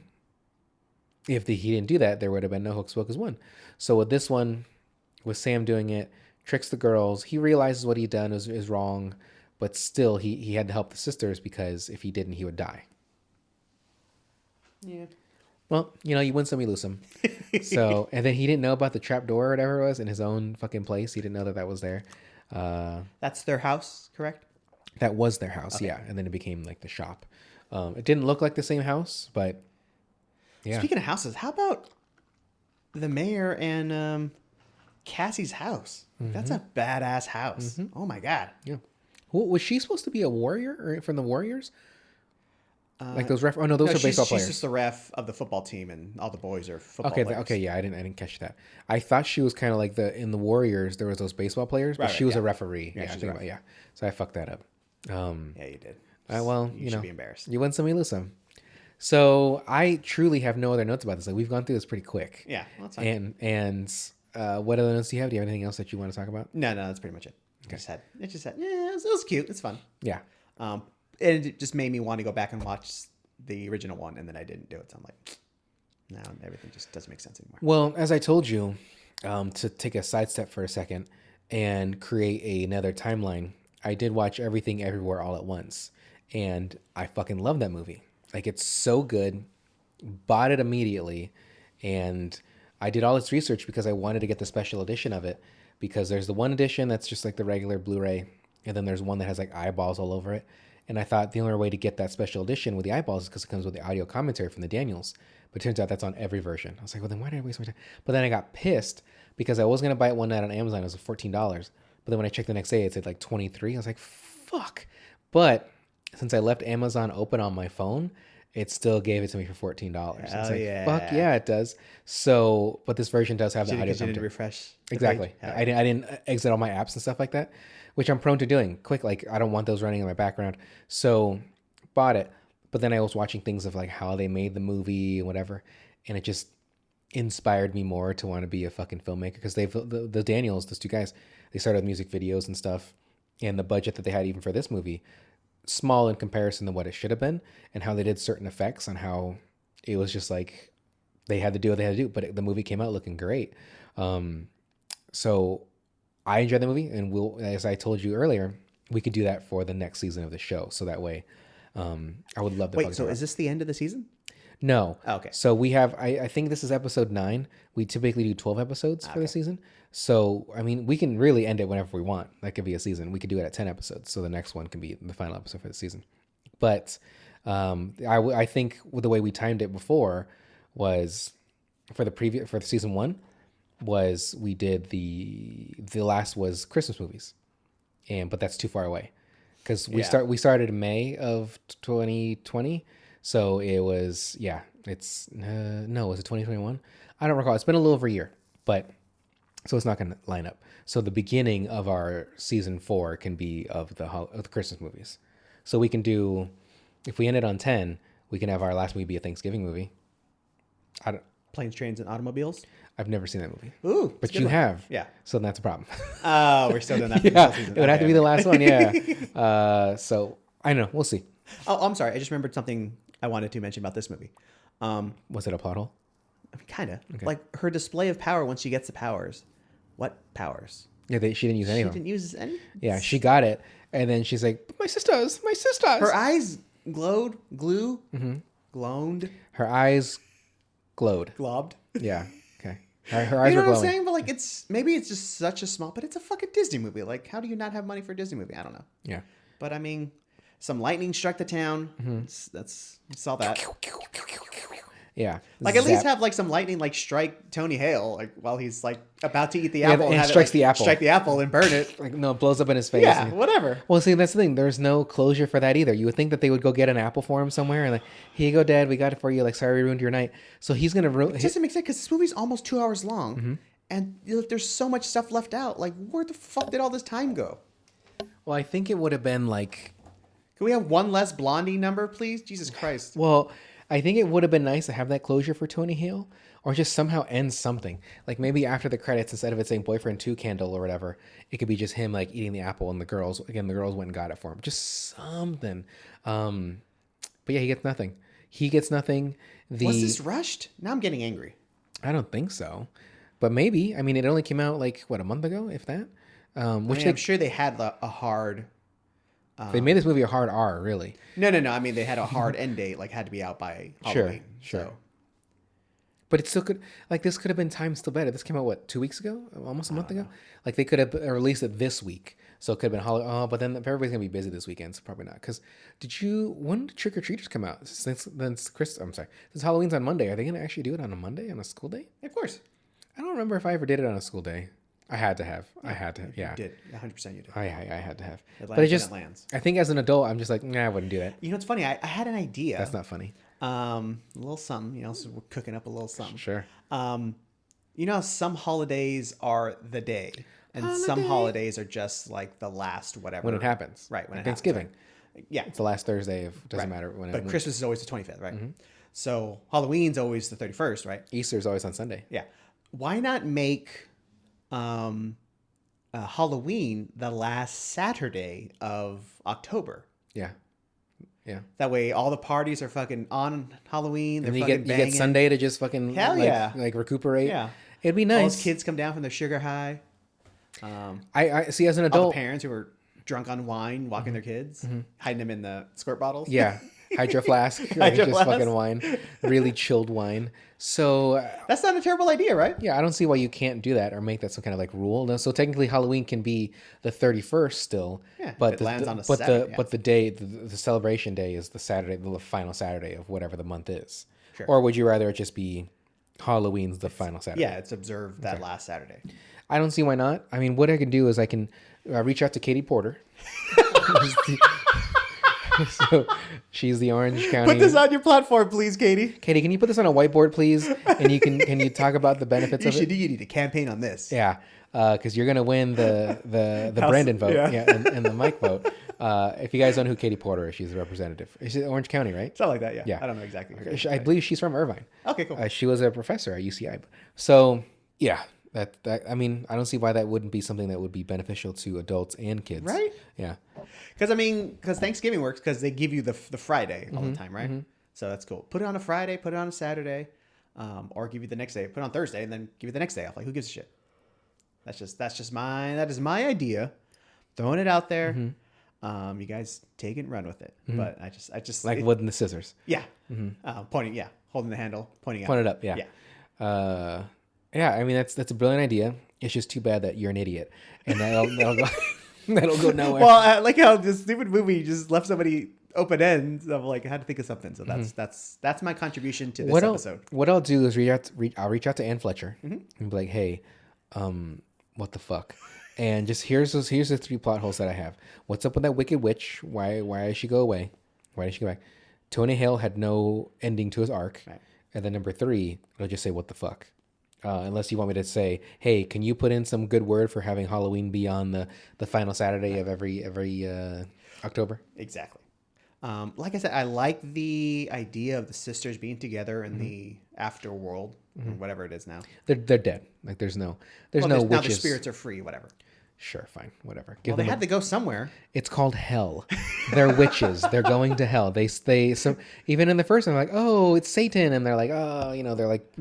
if he didn't do that, there would have been no Hocus Pocus 1. So with this one, with Sam doing it, tricks the girls. He realizes what he'd done is wrong. But still, he had to help the sisters because if he didn't, he would die. Yeah. Well, you win some, you lose some. So, and then he didn't know about the trap door or whatever it was in his own fucking place. He didn't know that that was there. That's their house, correct? That was their house, yeah. And then it became like the shop. It didn't look like the same house, but yeah. Speaking of houses, how about the mayor and Cassie's house? That's a badass house. Oh my god. Yeah. Well, was she supposed to be a warrior or from the Warriors? Like those ref? Oh no, those are baseball players. She's just the ref of the football team, and all the boys are football Okay, players. okay, yeah, I didn't catch that. I thought she was kind of like in the Warriors. There was those baseball players, but she was a referee. Yeah, she's a ref. yeah. So I fucked that up. Yeah, you did. Well, you should be embarrassed. You win some, you lose some. So I truly have no other notes about this. Like we've gone through this pretty quick. Yeah, well, that's fine. And what other notes do you have? Do you have anything else that you want to talk about? No, that's pretty much it. Okay. It just had. Yeah, it was cute. It's fun. Yeah. And it just made me want to go back and watch the original one, and then I didn't do it. So I'm like, now everything just doesn't make sense anymore. Well, as I told you, to take a sidestep for a second and create another timeline, I did watch Everything Everywhere All at Once, and I fucking love that movie. Like it's so good. Bought it immediately, and I did all this research because I wanted to get the special edition of it, because there's the one edition that's just like the regular Blu-ray, and then there's one that has like eyeballs all over it. And I thought the only way to get that special edition with the eyeballs is because it comes with the audio commentary from the Daniels. But it turns out that's on every version. I was like, well, then why did I waste my time? But then I got pissed because I was going to buy it one night on Amazon. It was $14. But then when I checked the next day, it said like 23. I was like, fuck. But since I left Amazon open on my phone, it still gave it to me for $14. I was like, fuck yeah, it does. So, but this version does have the audio Because you commentary. didn't refresh. Exactly. I didn't exit all my apps and stuff like that, which I'm prone to doing quick. Like I don't want those running in my background. So bought it. But then I was watching things of like how they made the movie and whatever. And it just inspired me more to want to be a fucking filmmaker, because the Daniels, those two guys, they started with music videos and stuff. And the budget that they had even for this movie, small in comparison to what it should have been, and how they did certain effects, on how it was just like they had to do what they had to do. But the movie came out looking great. So I enjoyed the movie, and as I told you earlier, we could do that for the next season of the show. So that way, I would love to. Wait, so is this the end of the season? No. Oh, okay. So we have, I think this is episode 9. We typically do 12 episodes for the season. So, I mean, we can really end it whenever we want. That could be a season. We could do it at 10 episodes. So the next one can be the final episode for the season. But I think with the way we timed it before was for the season 1 was we did the last was Christmas movies. But that's too far away, because we started in May of 2020. So it was, it's, no, was it 2021? I don't recall. It's been a little over a year, but so it's not going to line up. So the beginning of our season 4 can be of the Christmas movies. So we can do, if we end it on 10, we can have our last movie be a Thanksgiving movie. Planes, Trains, and Automobiles? I've never seen that movie. Ooh. But you have. Yeah. So that's a problem. Oh, we're still doing that for Yeah, the season. it would have to be the last one, yeah. So I know. We'll see. Oh, I'm sorry. I just remembered something I wanted to mention about this movie. Was it a plot hole? I mean, kind of. Okay. Like her display of power when she gets the powers. What powers? Yeah, she didn't use any of them. She didn't use any? Yeah, she got it. And then she's like, my sisters. Her eyes glowed, glowed. Her eyes glowed. Globbed. Yeah. Okay. Her eyes You know were what I'm glowing. saying? But like, maybe it's just such a small, but it's a fucking Disney movie. Like, how do you not have money for a Disney movie? I don't know. Yeah. But I mean, some lightning struck the town. That's saw that. Yeah. Like at least have like some lightning like strike Tony Hale like while he's like about to eat the Yeah, apple and have strikes it, the like, apple. strike the apple and burn it. Like, no, it blows up in his face. Yeah, And- whatever. Well, see, that's the thing. There's no closure for that either. You would think that they would go get an apple for him somewhere and like, here you go, Dad. We got it for you. Like, sorry, we ruined your night. So he's gonna ruin. It doesn't make sense because this movie's almost 2 hours long, and there's so much stuff left out. Like, where the fuck did all this time go? Well, I think it would have been like. Can we have one less Blondie number, please? Jesus Christ. Well, I think it would have been nice to have that closure for Tony Hale, or just somehow end something. Like maybe after the credits, instead of it saying boyfriend 2 candle or whatever, it could be just him like eating the apple and the girls went and got it for him. Just something. But yeah, he gets nothing. Was this rushed? Now I'm getting angry. I don't think so. But maybe. I mean, it only came out like, what, a month ago, if that? I'm sure they had a hard... they made this movie a hard R, really. No. I mean, they had a hard end date, like had to be out by Halloween. Sure. So. But it still could, like, this could have been timed still better. This came out, what, 2 weeks ago? Almost a month ago? Like, they could have released it this week. So it could have been Halloween. Oh, but then everybody's going to be busy this weekend, so probably not. Because when did Trick or Treaters come out? Since Halloween's on Monday, are they going to actually do it on a Monday, on a school day? Of course. I don't remember if I ever did it on a school day. I had to have. Yeah. You did. 100% you did. I had to have. But it lands. I think as an adult, I'm just like, nah, I wouldn't do that. You know, it's funny. I had an idea. That's not funny. A little something, so we're cooking up a little something. Sure. You know, some holidays are the day, and some holidays are just like the last whatever. When it happens. Right. When it Thanksgiving. Happens, right? Yeah. It's the last Thursday of, doesn't matter. But Christmas is always the 25th, right? So Halloween's always the 31st, right? Easter's always on Sunday. Yeah. Why not make Halloween the last Saturday of October? Yeah. Yeah. That way, all the parties are fucking on Halloween. And you get Sunday to just fucking like recuperate. Yeah, it'd be nice. All those kids come down from their sugar high. I see as an All adult, the parents who are drunk on wine, walking their kids, hiding them in the squirt bottles. Yeah, hydro flask, just fucking wine, really chilled wine. So that's not a terrible idea, right? Yeah, I don't see why you can't do that or make that some kind of like rule. No, so technically, Halloween can be the 31st still. Yeah, but it lands on a Saturday. But the day, the celebration day is the Saturday, the final Saturday of whatever the month is. Sure. Or would you rather it just be Halloween's the final Saturday? Yeah, it's observed that last Saturday. I don't see why not. I mean, what I can do is I can reach out to Katie Porter. So she's the Orange County. Put this on your platform, please, Katie. Katie, can you put this on a whiteboard, please? And can you talk about the benefits of it? You need to campaign on this. Yeah, because you're gonna win the Brandon vote, and the Mike vote. If you guys don't know who Katie Porter is, she's the representative. She's Orange County, right? Something like that. Yeah. Yeah. I don't know exactly. I believe she's from Irvine. Okay, cool. She was a professor at UCI. So yeah. That I mean, I don't see why that wouldn't be something that would be beneficial to adults and kids. Right? Yeah. Because Thanksgiving works because they give you the Friday all the time, right? So that's cool. Put it on a Friday, put it on a Saturday, or give you the next day. Put it on Thursday and then give you the next day off. Like, who gives a shit? That is my idea. Throwing it out there. You guys take it and run with it. But I just like wood and the scissors. Yeah. Pointing. Yeah. Holding the handle, pointing out. Point it up. Yeah. Yeah. Yeah, I mean that's a brilliant idea. It's just too bad that you're an idiot, and that'll go that'll go nowhere. Well, I like how this stupid movie just left somebody open ends of like I had to think of something. So that's my contribution to this episode. What I'll do is I'll reach out to Ann Fletcher and be like, hey, what the fuck? And just here's the 3 plot holes that I have. What's up with that wicked witch? Why did she go away? Why did she go back? Tony Hale had no ending to his arc. Right. And then number 3, I'll just say what the fuck. Unless you want me to say, hey, can you put in some good word for having Halloween be on the final Saturday of every October? Exactly. Like I said, I like the idea of the sisters being together in the afterworld, or whatever it is now. They're dead. Like there's no witches. Now their spirits are free, whatever. Sure, fine, whatever. They had to go somewhere. It's called hell. They're witches. They're going to hell. They so even in the first one, they're like, oh, it's Satan, and they're like, oh, they're like,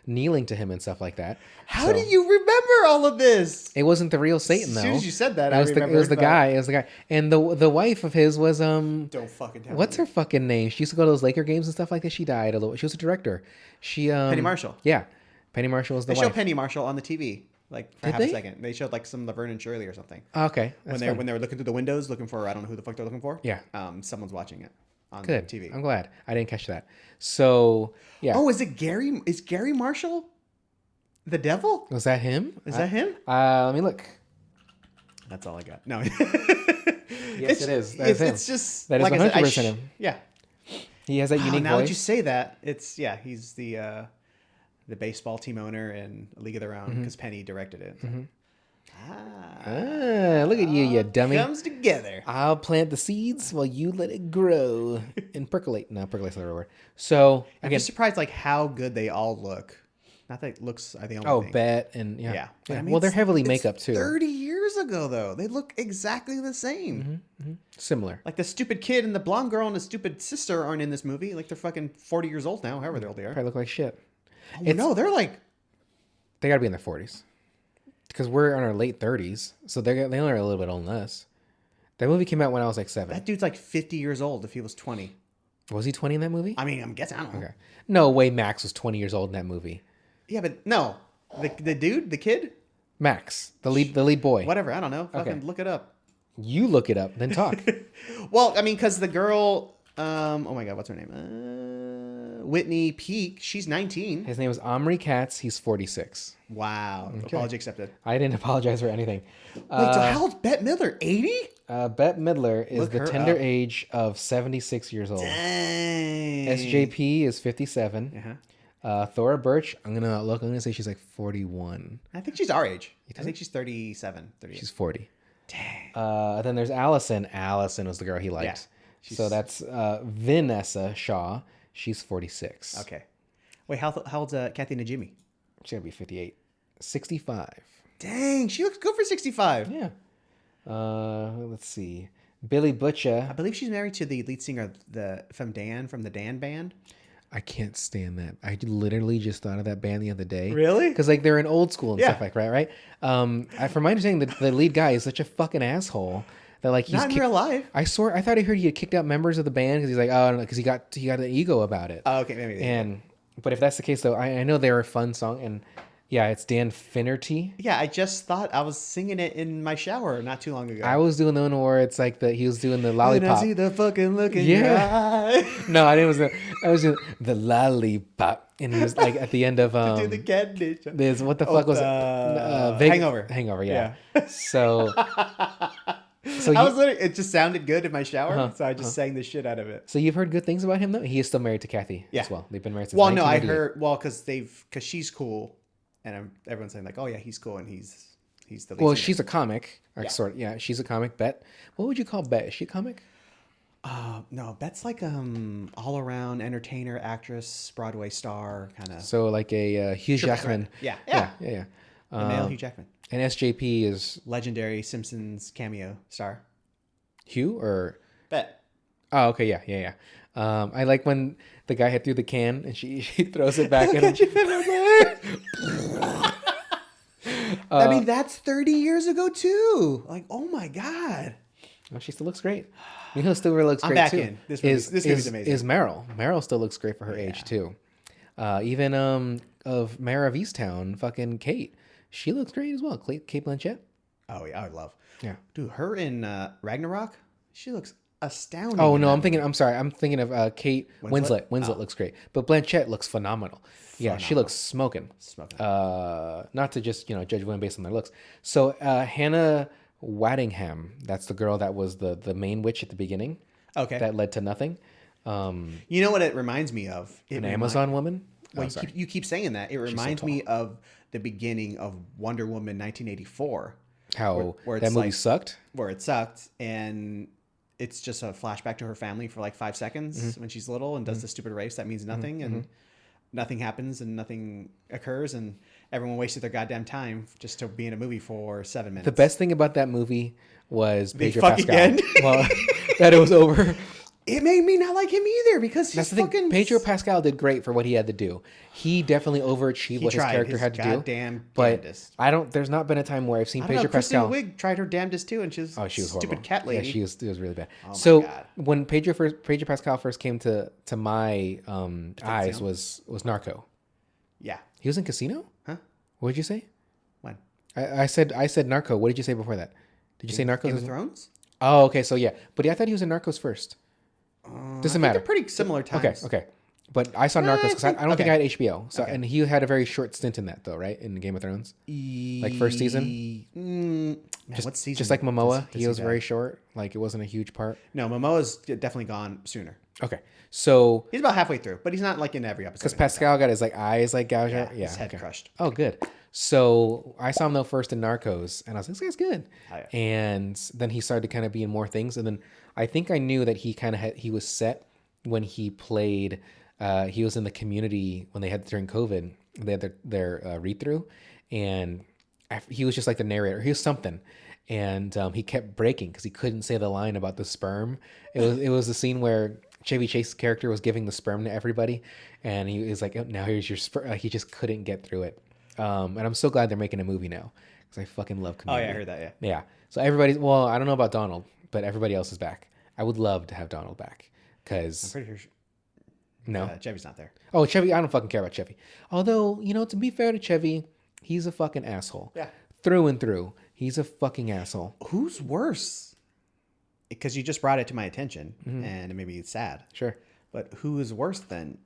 kneeling to him and stuff like that. How do you remember all of this? It wasn't the real Satan though. As soon as you said that, it was the guy, and the wife of his was Don't fucking tell me. What's her fucking name? She used to go to those Laker games and stuff like that. She died a little. She was a director. She Penny Marshall. Yeah, Penny Marshall was the wife. They show Penny Marshall on the TV. Like for half a second, they showed like some Laverne and Shirley or something. Oh, okay, when they were looking through the windows, looking for I don't know who the fuck they're looking for. Yeah, someone's watching it on Good. TV. I'm glad I didn't catch that. So yeah. Oh, is it Gary? Is Gary Marshall the devil? Was that him? Is that him? Let me look. That's all I got. No. Yes, it is. That's him. It's just that is like 100% him. Yeah. He has that unique now voice. that you say that, he's the baseball team owner in A League of Their Own because Penny directed it. So. Look at you, you dummy. Comes together. I'll plant the seeds while you let it grow and percolate. No, percolate's not the right word. So I'm just surprised like how good they all look. Not that looks are the only thing. Bette and yeah. I mean, well, they're heavily makeup too. 30 years ago though, they look exactly the same. Similar. Like the stupid kid and the blonde girl and the stupid sister aren't in this movie. Like they're fucking 40 years old now, however old they are. Probably look like shit. No, they're like they got to be in their 40s. Because we're in our late 30s, so they only are a little bit older than us. That movie came out when I was like 7. That dude's like 50 years old if he was 20. Was he 20 in that movie? I mean, I'm guessing. I don't know. Okay. No way Max was 20 years old in that movie. Yeah, but no. The dude, the kid? Max, the lead boy. Whatever. I don't know. Fucking Okay. look it up. You look it up, then talk. Well, I mean, because the girl, oh my God, what's her name? Whitney Peak. She's 19. His name is Omri Katz. He's 46. Wow. Okay. Apology accepted. I didn't apologize for anything. Wait, so how old's Bette Midler? 80? Bette Midler is Look the her tender up. age of 76 years old. Dang. SJP is 57. Uh-huh. Thora Birch, I'm gonna say she's like 41. I think she's our age. I think she's 37, 38. She's 40. Dang. Then there's Allison. Allison was the girl he liked. Yeah, So that's Vanessa Shaw. She's 46. Okay. Wait, how old's Kathy Najimy? She's gonna be 58. 65. Dang, she looks good for 65. Yeah. Let's see. Billy Butcher. I believe she's married to the lead singer from the Dan band. I can't stand that. I literally just thought of that band the other day. Really? Because like they're in old school and Yeah. stuff like right. From my understanding, the lead guy is such a fucking asshole that like he's Not in real life. I thought I heard he had kicked out members of the band because he's like, oh, because he got an ego about it. Oh, okay, maybe. But if that's the case, though, I know they're a fun song, and yeah, it's Dan Finnerty. Yeah, I just thought I was singing it in my shower not too long ago. I was doing the one where it's like he was doing the When lollipop. I see the fucking look in Yeah. your eye. No, I didn't. I was doing the lollipop, and he was like at the end of Do the candy. There's what the fuck was it? Hangover. Hangover, yeah. So I was literally, it just sounded good in my shower, so I just sang the shit out of it. So you've heard good things about him though. He is still married to Kathy Yeah. as well. They've been married since. Well, no, I 1988. heard because she's cool, and everyone's saying like, oh yeah, he's cool, and he's the lead Well, singer. she's a comic, or Yeah. sort of. Yeah, she's a comic. Bette. What would you call Bette? Is she a comic? No, Bette's like all around entertainer, actress, Broadway star, kind of. So like a Hugh Triple Jackman. threat. Yeah. The male Hugh Jackman, And SJP is legendary Simpsons cameo star. Hugh or Bette. oh okay yeah. I like when the guy had threw the can and she throws it back at him. I mean, that's 30 years ago too. Like, oh my god. Oh, she still looks great. You know, who still really looks I'm great back too. in. This movie's amazing. Is Meryl? Meryl still looks great for her age too. Even of Mayor of Easttown, fucking Kate, she looks great as well. Kate Blanchett. Oh yeah, I would love. Yeah. Dude, her in Ragnarok, she looks astounding. Oh in no, that I'm sorry. I'm thinking of Kate Winslet. Winslet looks great, but Blanchett looks phenomenal. Yeah, she looks smoking. Not to just judge women based on their looks. So Hannah Waddingham, that's the girl that was the main witch at the beginning. Okay. That led to nothing. You know what it reminds me of? An Amazon woman. Well, you keep saying that. It reminds me of the beginning of Wonder Woman 1984. How where that it's movie like- sucked. Where it sucked, and it's just a flashback to her family for like 5 seconds when she's little and does the stupid race that means nothing, and nothing happens and nothing occurs, and everyone wasted their goddamn time just to be in a movie for 7 minutes. The best thing about that movie was Pedro fucking Pascal. end. Well, that it was over. It made me not like him either because That's he's the fucking. thing. Pedro Pascal did great for what he had to do. He definitely overachieved what his tried character his had to goddamn do. But damnedest. there's not been a time where I've seen I don't know, Pedro Kristen Pascal. Wiig tried her damnedest too, and she was She was stupid horrible. cat lady. Yeah, it was really bad. Oh my So God. when Pedro Pascal first came to my eyes was Narco. Yeah. He was in Casino. Huh? What did you say? When? I said Narco. What did you say before that? Did you say Narcos? Game of Thrones? Oh, okay. So yeah, but I thought he was in Narcos first. Doesn't matter. They're pretty similar times. Okay. But I saw Narcos because I don't think okay. I had HBO. So and he had a very short stint in that though, right? In Game of Thrones, like first season. Man, what season? Just like Momoa, does he was die? very short. Like it wasn't a huge part. No, Momoa's definitely gone sooner. Okay, so He's about halfway through, but he's not like in every episode. because Pascal got his like eyes like gouged out, his head crushed. Oh, good. So I saw him though first in Narcos, and I was like, "This guy's good." Oh, yeah. And then he started to kind of be in more things, and then I think I knew that he was set when he played. He was in the Community when they had during COVID. They had their read through, and he was just like the narrator. He was something, and he kept breaking because he couldn't say the line about the sperm. It was the scene where Chevy Chase's character was giving the sperm to everybody, and he was like, oh, "Now here's your sperm." Like, he just couldn't get through it. And I'm so glad they're making a movie now because I fucking love Community. Oh yeah, I heard that. Yeah. Yeah. So everybody's I don't know about Donald, but everybody else is back. I would love to have Donald back because Pretty sure. No. Chevy's not there. Oh, Chevy, I don't fucking care about Chevy. Although, to be fair to Chevy, he's a fucking asshole. Yeah. Through and through. He's a fucking asshole. Who's worse? Because you just brought it to my attention, and it made me sad. Sure. But who is worse than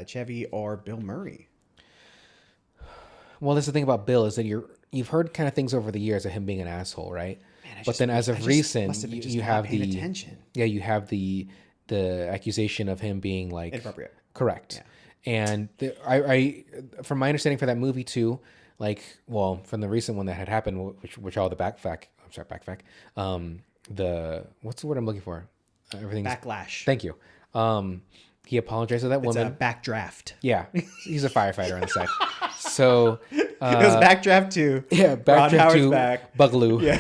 Chevy or Bill Murray? Well, that's the thing about Bill is that you've heard kind of things over the years of him being an asshole, right? Man, but then as of recent, you have the attention. Yeah, you have the accusation of him being like Inappropriate. Correct. Yeah. And I from my understanding for that movie too, from the recent one that had happened, which all the backfact. What's the word I'm looking for? Everything's Backlash. Thank you. He apologized to that woman. It's a backdraft. Yeah, he's a firefighter on the side. So it was backdraft to backdraft to back. Boogaloo. Yeah.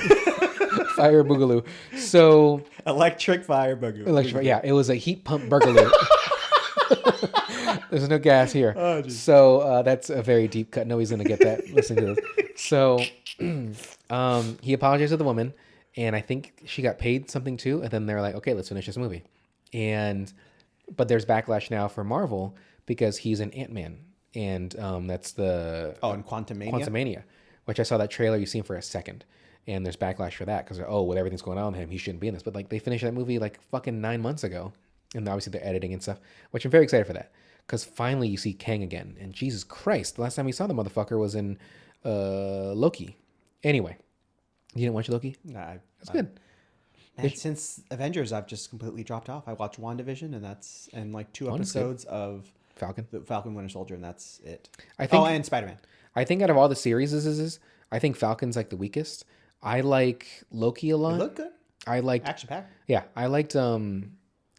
Fire Boogaloo. So electric fire Boogaloo. Yeah, it was a heat pump Boogaloo. There's no gas here. Oh, so that's a very deep cut. Nobody's gonna get that listening to this. So he apologized to the woman, and I think she got paid something too. And then they're like, okay, let's finish this movie. But there's backlash now for Marvel because he's an Ant-Man. And that's the... Oh, and Quantumania? Quantumania, which I saw that trailer you've seen for a second. And there's backlash for that because, with everything's going on with him, he shouldn't be in this. But they finished that movie fucking 9 months ago. And obviously they're editing and stuff, which I'm very excited for that. Because finally you see Kang again. And Jesus Christ, the last time we saw the motherfucker was in Loki. Anyway, you didn't watch Loki? Nah. It's good. Man, since Avengers, I've just completely dropped off. I watched WandaVision, and 2 episodes of the Falcon Winter Soldier, and that's it. And Spider-Man. I think out of all the series, I think Falcon's the weakest. I like Loki a lot. It looked good. I liked action packed. Yeah, I liked the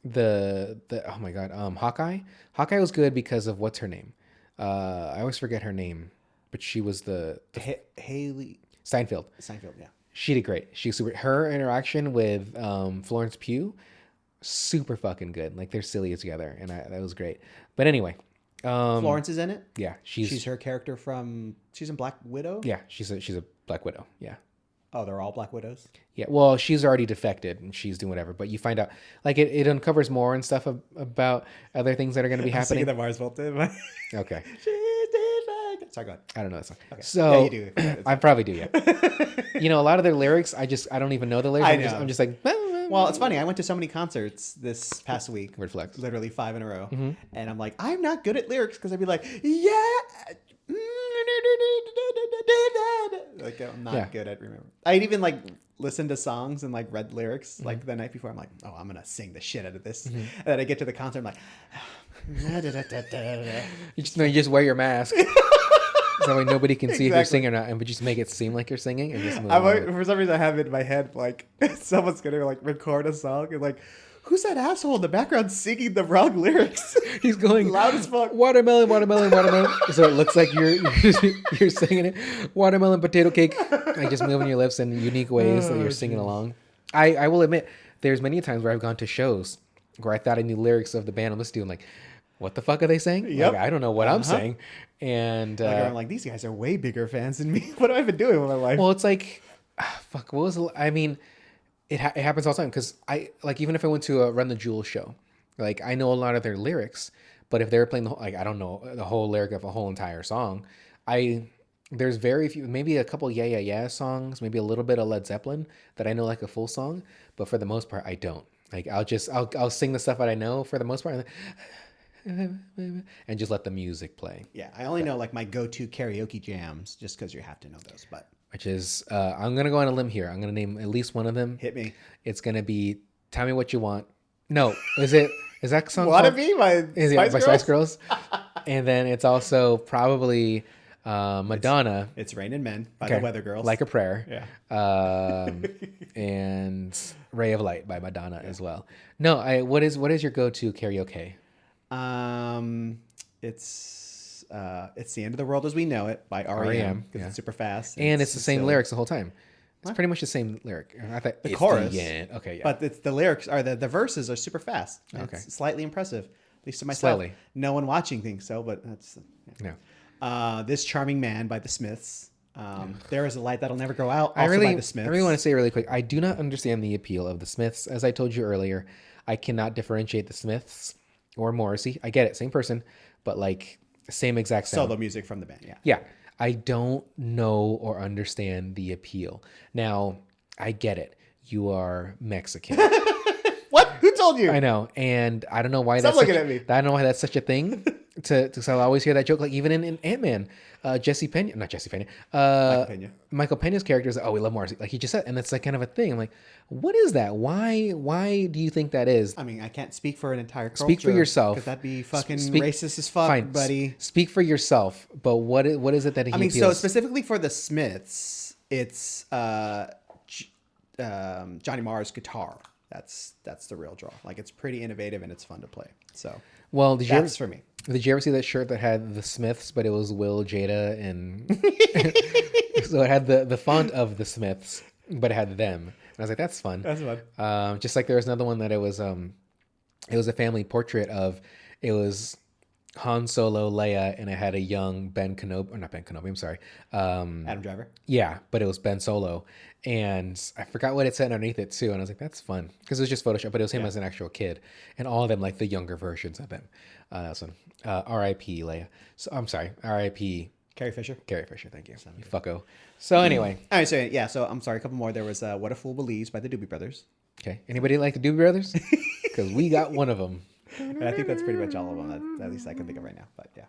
oh my god, Hawkeye. Hawkeye was good because of what's her name. I always forget her name, but she was the Haley Steinfeld. Yeah. She did great. Her interaction with Florence Pugh, super fucking good. They're silly together, and that was great. But anyway, Florence is in it. Yeah, she's her character she's in Black Widow. Yeah, she's a Black Widow. Yeah. Oh, they're all Black Widows? Yeah, well, she's already defected and she's doing whatever. But you find out, it uncovers more and stuff about other things that are going to be happening. I'm singing that Mars Volta. Okay. Sorry, go ahead. I don't know that song. Okay. So, yeah, you do. I probably do, yeah. A lot of their lyrics, I don't even know the lyrics. I'm just like... Well, it's funny. I went to so many concerts this past week. Weird flex. Literally 5 in a row. Mm-hmm. And I'm like, I'm not good at lyrics because I'd be like, yeah... I'm not good at remembering. I'd even listen to songs and read lyrics the night before. I'm like, oh, I'm gonna sing the shit out of this. Mm-hmm. And then I get to the concert, I'm like, you just wear your mask. So that way nobody can see if you're singing or not, and but just make it seem like you're singing and just move on. For some reason I have it in my head someone's gonna record a song and who's that asshole in the background singing the wrong lyrics? He's going loud as fuck. Watermelon, watermelon, watermelon. So it looks like you're singing it. Watermelon, potato cake. Just moving your lips in unique ways that you're singing along. I will admit, there's many times where I've gone to shows where I thought I knew lyrics of the band I'm listening to. What the fuck are they saying? Yep. I don't know what I'm saying. And I'm these guys are way bigger fans than me. What have I been doing with my life? Well, it's fuck. What was it happens all the time because even if I went to a Run the Jewels show, I know a lot of their lyrics, but if they were playing the whole, I don't know the whole lyric of a whole entire song. There's very few, maybe a couple Yeah Yeah Yeah songs, maybe a little bit of Led Zeppelin that I know a full song, but for the most part I don't. I'll sing the stuff that I know for the most part, and just let the music play. Yeah, I only know my go-to karaoke jams just because you have to know those, but. Which is, I'm going to go on a limb here. I'm going to name at least one of them. Hit me. It's going to be Tell Me What You Want. No, is that song Wanna Be by Spice Girls? And then it's also probably Madonna. It's Raining Men by the Weather Girls. Like a Prayer. Yeah. And Ray of Light by Madonna as well. No, what is your go-to karaoke? It's The End of the World as We Know It by R.E.M. because it's super fast. And it's the same lyrics the whole time. It's pretty much the same lyric. I thought the chorus. Okay, yeah. But it's the lyrics are the verses are super fast. Okay. It's slightly impressive, at least to myself. Slightly. No one watching thinks so, but that's... Yeah. No. This Charming Man by the Smiths. There Is a Light That'll Never Go Out, by the Smiths. I really want to say really quick, I do not understand the appeal of the Smiths. As I told you earlier, I cannot differentiate the Smiths or Morrissey. I get it, same person, but like same exact sound. Solo music from the band. Yeah. Yeah, I don't know or understand the appeal. Now, I get it. You are Mexican. What? Who told you? I know, and I don't know why Stop that's looking such, at me. I don't know why that's such a thing. So I always hear that joke, like even in Ant-Man, Jesse Pena, not Jesse Pena, Pena. Michael Pena's character is, oh, we love Morrissey, like he just said, and that's like kind of a thing. I'm like, what is that? Why do you think that is? I mean, I can't speak for an entire culture. Speak for yourself. Because that'd be fucking racist as fuck, fine, buddy. Speak for yourself. But what is it that he I mean, so appeals? specifically for the Smiths, it's Johnny Marr's guitar. That's the real draw. Like, it's pretty innovative and it's fun to play. So, Well, that's for me. Did you ever see that shirt that had the Smiths, but it was Will, Jada, and so it had the font of the Smiths, but it had them. And I was like, that's fun. That's fun. Just like there was another one that it was a family portrait of, it was Han Solo, Leia, and it had a young Ben Kenobi, or not Ben Kenobi, I'm sorry. Adam Driver. Yeah, but it was Ben Solo. And I forgot what it said underneath it too. And I was like, that's fun. Because it was just Photoshop, but it was him as an actual kid. And all of them, like the younger versions of him. That's one. R.I.P. Leia. So I'm sorry. R.I.P. Carrie Fisher. Carrie Fisher, thank you. You fucko. So anyway. All right, so yeah, so I'm sorry, a couple more. There was What a Fool Believes by the Doobie Brothers. Okay. Anybody like the Doobie Brothers? Because we got one of them. And I think that's pretty much all of them, at least I can think of right now. But yeah.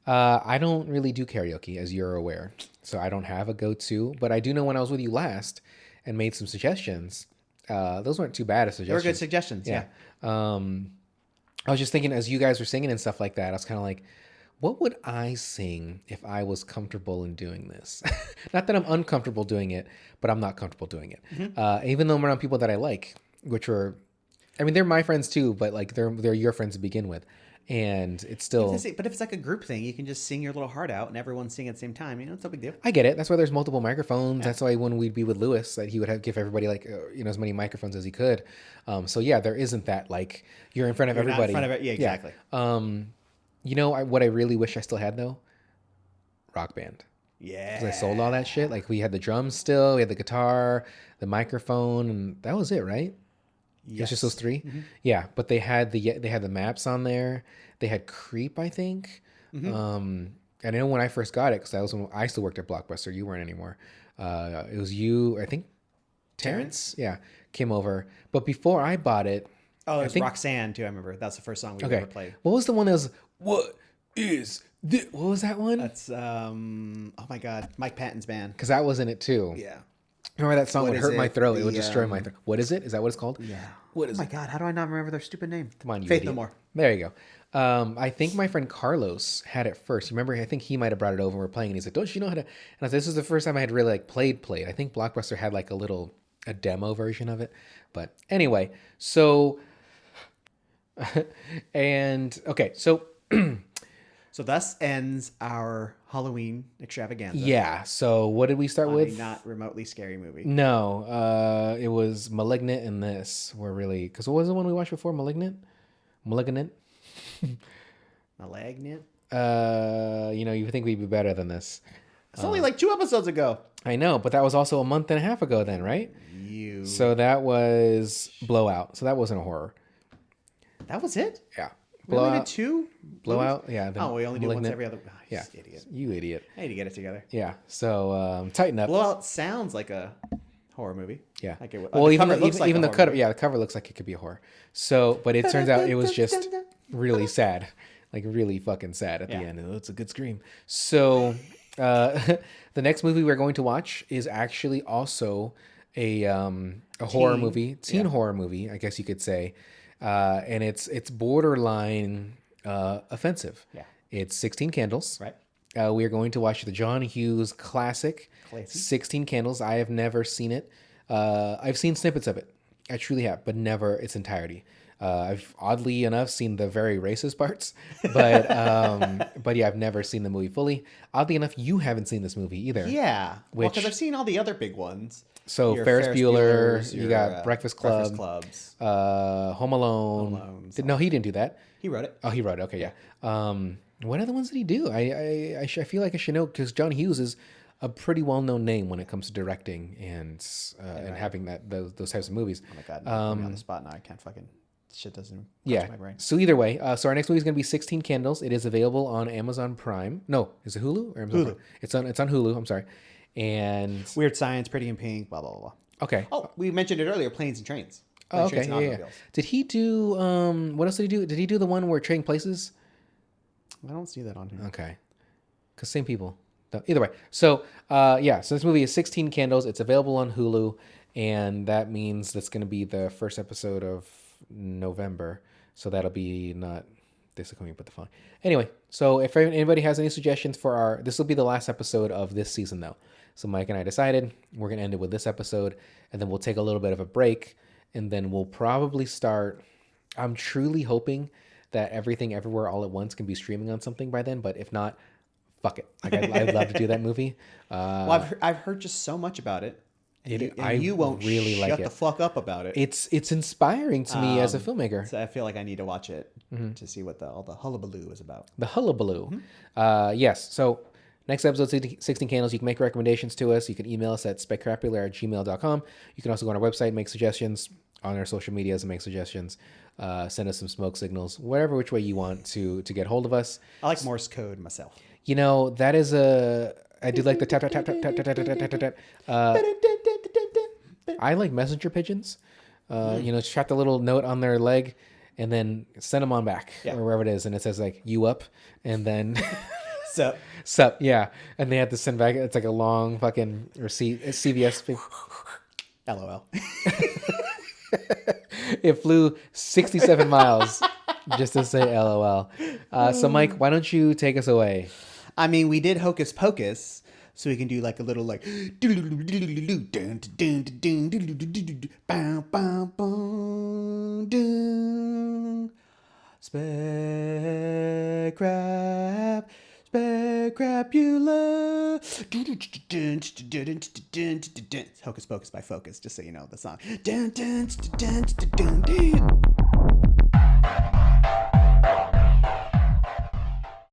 I don't really do karaoke, as you're aware. So I don't have a go-to. But I do know when I was with you last and made some suggestions, those weren't too bad as suggestions. They were good suggestions, yeah. I was just thinking, as you guys were singing and stuff like that, I was kind of like, what would I sing if I was comfortable in doing this? Not that I'm uncomfortable doing it, but I'm not comfortable doing it. Mm-hmm. Even though I'm around people that I like, which were, I mean, they're my friends too, but like they're your friends to begin with. And it's still... But if it's like a group thing, you can just sing your little heart out and everyone sing at the same time. You know, it's no big deal. I get it. That's why there's multiple microphones. Yeah. That's why when we'd be with Lewis, that he would give everybody like, as many microphones as he could. So yeah, there isn't that like you're in front of everybody. Not in front of it. Yeah, exactly. Yeah. What I really wish I still had though? Rock Band. Yeah. Because I sold all that shit. Like we had the drums still, we had the guitar, the microphone, and that was it, right? Yes. It's just those three. Mm-hmm. Yeah, but they had the maps on there. They had Creep, I think. Mm-hmm. And I know when I first got it, because that was when I still worked at Blockbuster. You weren't anymore. It was you, I think, Terrence? Yeah, came over. But before I bought it... Oh, it was Roxanne, too, I remember. That's the first song we ever played. What was the one that was... What was that one? That's, oh my God, Mike Patton's band. Because that was in it, too. Yeah. Remember that song would hurt my throat. It would destroy my throat. What is it? Is that what it's called? Yeah. What is it? Oh my God, how do I not remember their stupid name? Come on, you Faith idiot. No More. There you go. I think my friend Carlos had it first. You remember? I think he might have brought it over and we're playing, and he's like, "Don't you know how to?" And I was like, "This is the first time I had really like played. I think Blockbuster had like a demo version of it. But anyway, so and okay, so so thus ends our Halloween extravaganza. Yeah. So what did we start with? A not remotely scary movie. No. It was Malignant and this were really, because what was the one we watched before? Malignant. Malignant. You think we'd be better than this? It's only like 2 episodes ago. I know, but that was also a month and a half ago then, right? So that was Blowout. So that wasn't a horror. That was it? Yeah. Blowout. We only did 2? Blowout, yeah. We only do once every other. Oh, yeah. Idiot. You idiot. I need to get it together. Yeah. So tighten up. Blowout sounds like a horror movie. Yeah. Like it, well, even the cover, the cover looks like it could be a horror. So, but it turns out it was just really sad, like really fucking sad at the end. Oh, it's a good scream. So, the next movie we're going to watch is actually also a horror movie, teen horror movie, I guess you could say. And it's borderline offensive. Yeah. It's 16 Candles. Right. We are going to watch the John Hughes classic, 16 Candles. I have never seen it. I've seen snippets of it. I truly have, but never its entirety. I've oddly enough seen the very racist parts, but yeah, I've never seen the movie fully. Oddly enough, you haven't seen this movie either. Yeah. Because I've seen all the other big ones. So Ferris Bueller, you got Breakfast Club, Home Alone. No, he didn't do that. He wrote it. Oh, he wrote it. Okay, yeah. What other ones did he do? I feel like I should know, because John Hughes is a pretty well-known name when it comes to directing and having those types of movies. Oh my God, I'm on the spot now. I can't fucking shit doesn't Yeah. touch my brain. So either way, so our next movie is going to be 16 Candles. It is available on Amazon Prime. No, is it Hulu or Amazon Hulu. Prime? It's on Hulu. I'm sorry. And Weird Science, Pretty in Pink, blah blah blah. okay. Oh, we mentioned it earlier. Planes and Trains. Oh, Planes, okay. Trains, and Yeah, yeah. Automobiles. Did he do what else did he do? Did he do the one where Trading Places? I don't see that on here. Okay. Cuz same people. Either way. So, yeah, so this movie is 16 Candles. It's available on Hulu, and that means that's going to be the first episode of November. So that'll be not this coming, but the following. Anyway, so if anybody has any suggestions for this will be the last episode of this season, though. So Mike and I decided we're going to end it with this episode, and then we'll take a little bit of a break, and then we'll probably start. I'm truly hoping that Everything Everywhere All at Once can be streaming on something by then, but if not, fuck it. Like I'd love to do that movie. Well, I've heard just so much about it. And you won't really shut like the it. fuck up about it. It's inspiring to me as a filmmaker. So I feel like I need to watch it to see what all the hullabaloo is about. The hullabaloo. Yes. So next episode, 16 Candles. You can make recommendations to us. You can email us at spectacular@gmail.com. You can also go on our website, make suggestions on our social medias and make suggestions. Send us some smoke signals, whatever which way you want to get hold of us. I like Morse code myself. You know, that is I do like the tap tap tap tap tap tap tap tap tap tap. I like messenger pigeons. You know, strap the little note on their leg and then send them on back or wherever it is, and it says like "you up," and then sup, yeah, and they have to send back. It's like a long fucking receipt. It's CVS. LOL. It flew 67 miles just to say LOL. So Mike, why don't you take us away? I mean, we did Hocus Pocus, so we can do like a little like Specrapula. Hocus Pocus by Focus, just so you know the song.